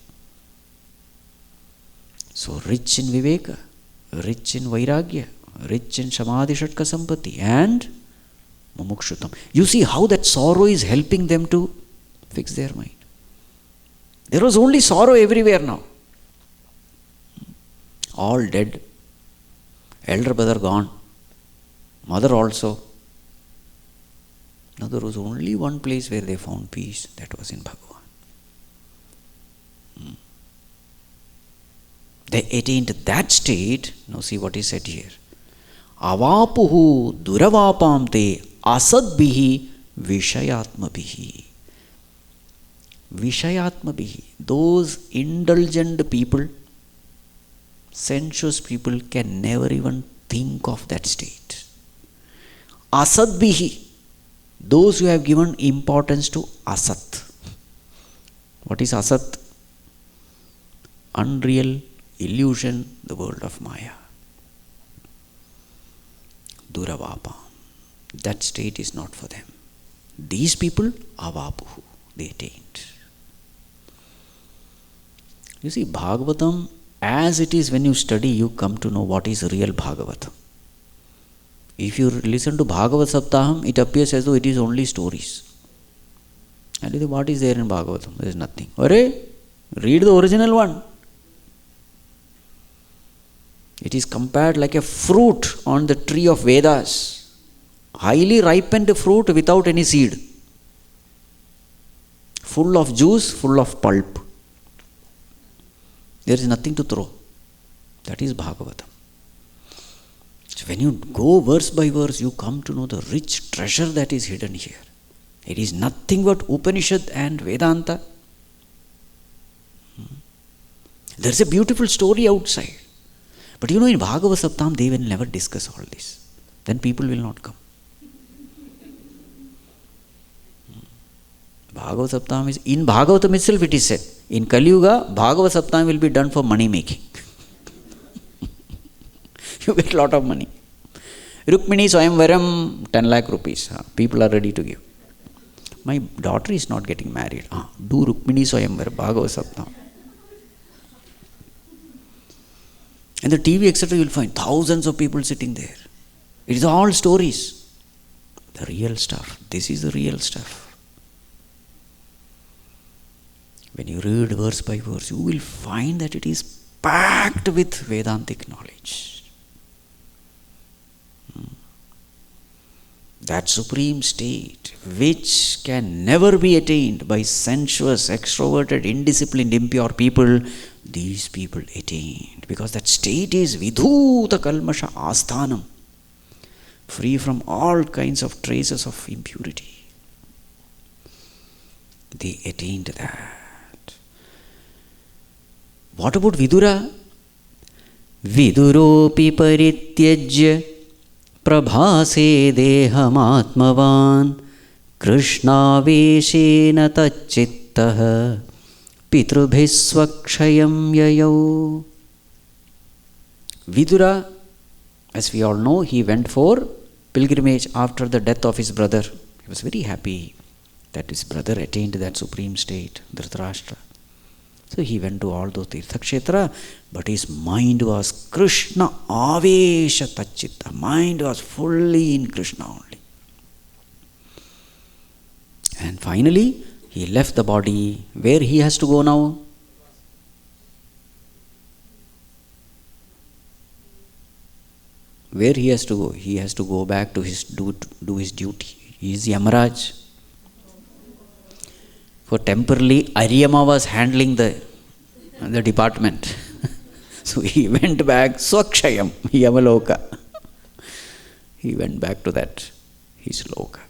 So rich in Viveka, rich in Vairagya, rich in Samadhi Shatka Sampatti and Mumukshutam. You see how that sorrow is helping them to fix their mind. There was only sorrow everywhere now. All dead. Elder brother gone. Mother also. Now there was only one place where they found peace. That was in Bhagavan. They attained that state. Now see what is said here. Avapuhu duravapamte asadbihi vishayatmabihi. Vishayatmabihi. Those indulgent people, sensuous people can never even think of that state. Asadbihi. Those who have given importance to asat. What is asat? Unreal, illusion, the world of Maya. Duravapam. That state is not for them. These people, avapuhu, they attained. You see, Bhagavatam, as it is when you study, you come to know what is real Bhagavatam. If you listen to Bhagavat Saptaham, it appears as though it is only stories. And you say, what is there in Bhagavatam? There is nothing. Arey, read the original one. It is compared like a fruit on the tree of Vedas. Highly ripened fruit without any seed. Full of juice, full of pulp. There is nothing to throw. That is Bhagavatam. So when you go verse by verse, you come to know the rich treasure that is hidden here. It is nothing but Upanishad and Vedanta. There is a beautiful story outside. But you know, in Bhagavad Saptam, they will never discuss all this. Then people will not come. Bhagavad Saptam is, in Bhagavatam itself it is said, in Kali Yuga, Bhagavad Saptam will be done for money making. You get a lot of money. Rukmini Swayamvaram, 10 lakh rupees. People are ready to give. My daughter is not getting married. Do Rukmini Swayamvaram, Bhagavad Saptam. And the TV, etc., you will find thousands of people sitting there. It is all stories. The real stuff. This is the real stuff. When you read verse by verse, you will find that it is packed with Vedantic knowledge. That supreme state, which can never be attained by sensuous, extroverted, indisciplined, impure people, these people attained. Because that state is vidhuta kalmasha asthanam, free from all kinds of traces of impurity. They attained that. What about Vidura? Viduropi parityajya prabhase dehamatmavan krishnaveshena tachittah pitrubhisvakshayam yayau. Vidura, as we all know, he went for pilgrimage after the death of his brother. He was very happy that his brother attained that supreme state, Dhritarashtra. So he went to all those Tirthakshetra, but his mind was Krishna Avesha Tachitta. Mind was fully in Krishna only. And finally, he left the body. Where he has to go now? Where he has to go? He has to go back to do his duty. He is Yamaraj. For temporarily, Aryama was handling the department. So he went back, Swakshayam, Yamaloka. He went back to that, his loka.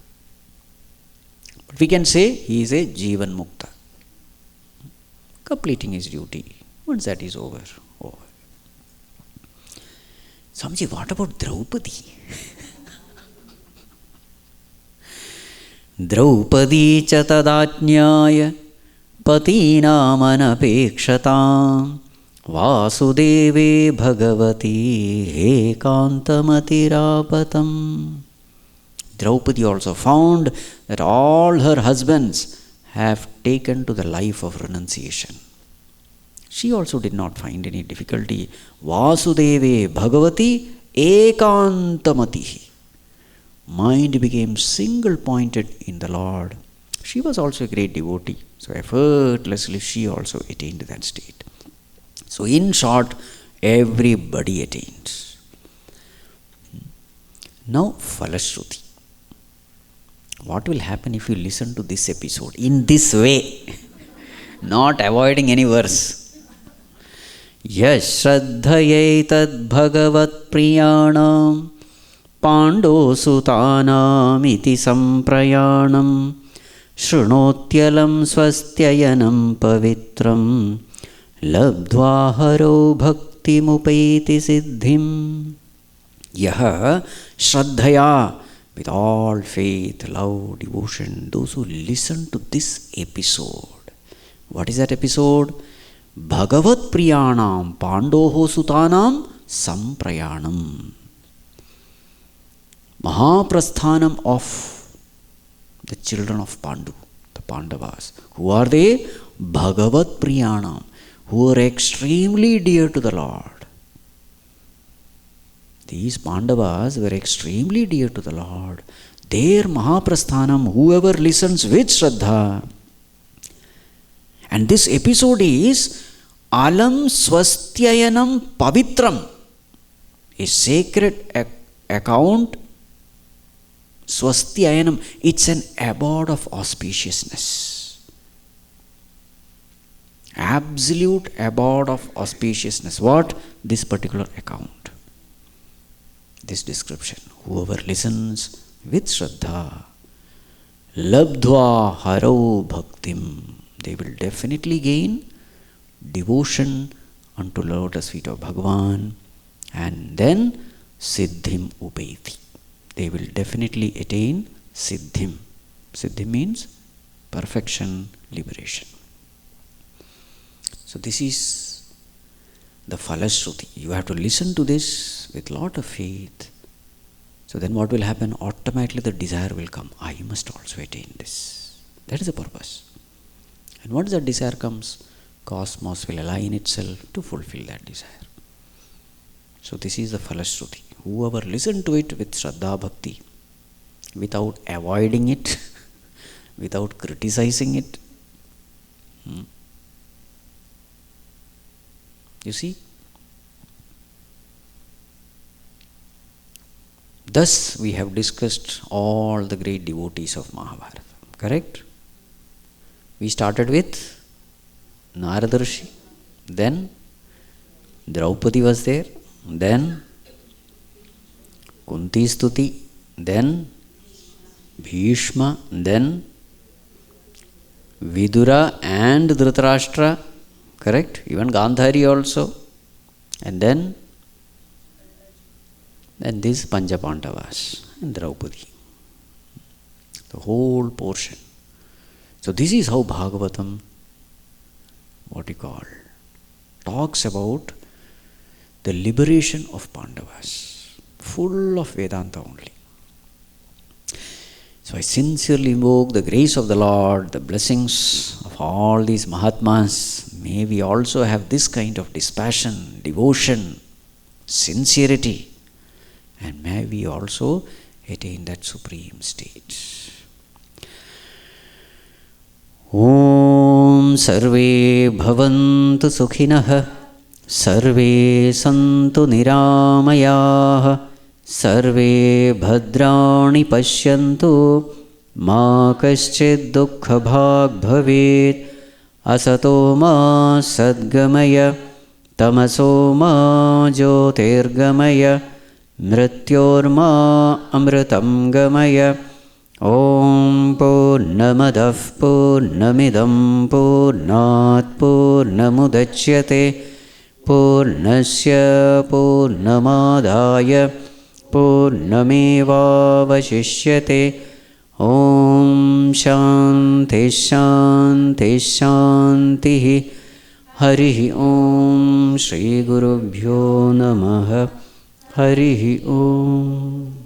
But we can say he is a Jivan Mukta, completing his duty. Once that is over. Swamiji, what about Draupadi? Draupadi cha tadajñāya patīnāmanapekṣatāṃ Vāsudeve bhagavati ekantamatirapatam. Draupadi also found that all her husbands have taken to the life of renunciation. She also did not find any difficulty. Vasudeve bhagavati ekantamatihi. Mind became single-pointed in the Lord. She was also a great devotee. So effortlessly she also attained that state. So in short, everybody attains. Now Falashruti. What will happen if you listen to this episode in this way? Not avoiding any verse. Yash shraddhayetad bhagavat priyanam Pando sutanam iti samprayanam Shrunotyalam swastyayanam pavitram Labdva haro bhakti mupaiti siddhim. Yaha shraddhaya, with all faith, love, devotion, those who listen to this episode. What is that episode? Bhagavat priyanam pandoho sutanam samprayanam. Mahaprasthanam of the children of Pandu, the Pandavas. Who are they? Bhagavat priyanam, who are extremely dear to the Lord. These Pandavas were extremely dear to the Lord. Their Mahaprasthanam, whoever listens with Shraddha. And this episode is Alam Swastyayanam Pavitram, a sacred account. Swastyayanam, it's an abode of auspiciousness. Absolute abode of auspiciousness. What? This particular account. This description. Whoever listens with Shraddha, Labdhva haro bhaktim, they will definitely gain devotion unto lotus feet of Bhagavan, and then Siddhim Upaiti. They will definitely attain Siddhim. Siddhim means perfection, liberation. So this is the Falashruti. You have to listen to this with lot of faith. So then what will happen? Automatically the desire will come. I must also attain this. That is the purpose. And once that desire comes, cosmos will align itself to fulfill that desire. So this is the Falashruti. Whoever listen to it with Shraddha Bhakti, without avoiding it, without criticizing it. You see? Thus we have discussed all the great devotees of Mahabharata. Correct? We started with Narada Rishi, then Draupadi was there, then Kunti Stuti, then Bhishma, then Vidura and Dhritarashtra, correct? Even Gandhari also, and then these Pancha Pandavas and Draupadi, the whole portion. So this is how Bhagavatam, talks about the liberation of Pandavas, full of Vedanta only. So I sincerely invoke the grace of the Lord, the blessings of all these Mahatmas. may we also have this kind of dispassion, devotion, sincerity, and may we also attain that supreme state. Om Sarve Bhavantu Sukhinah, Sarve Santu Niramayah, Sarve Bhadrani Pashyantu, Ma Kaschid Dukkha Bhag Bhavet, Asato Ma Sadgamaya, Tamaso Ma Jyotirgamaya, Mrityorma Amritam Gamaya. Om Purnamadah Purnamidam Purnat Purnamudachyate, Purnasya Purnamadaya Purnamevavashishyate. Om Shanti Shanti Shanti. Harihi Om. Shri Gurubhyo Namaha. Harihi Om.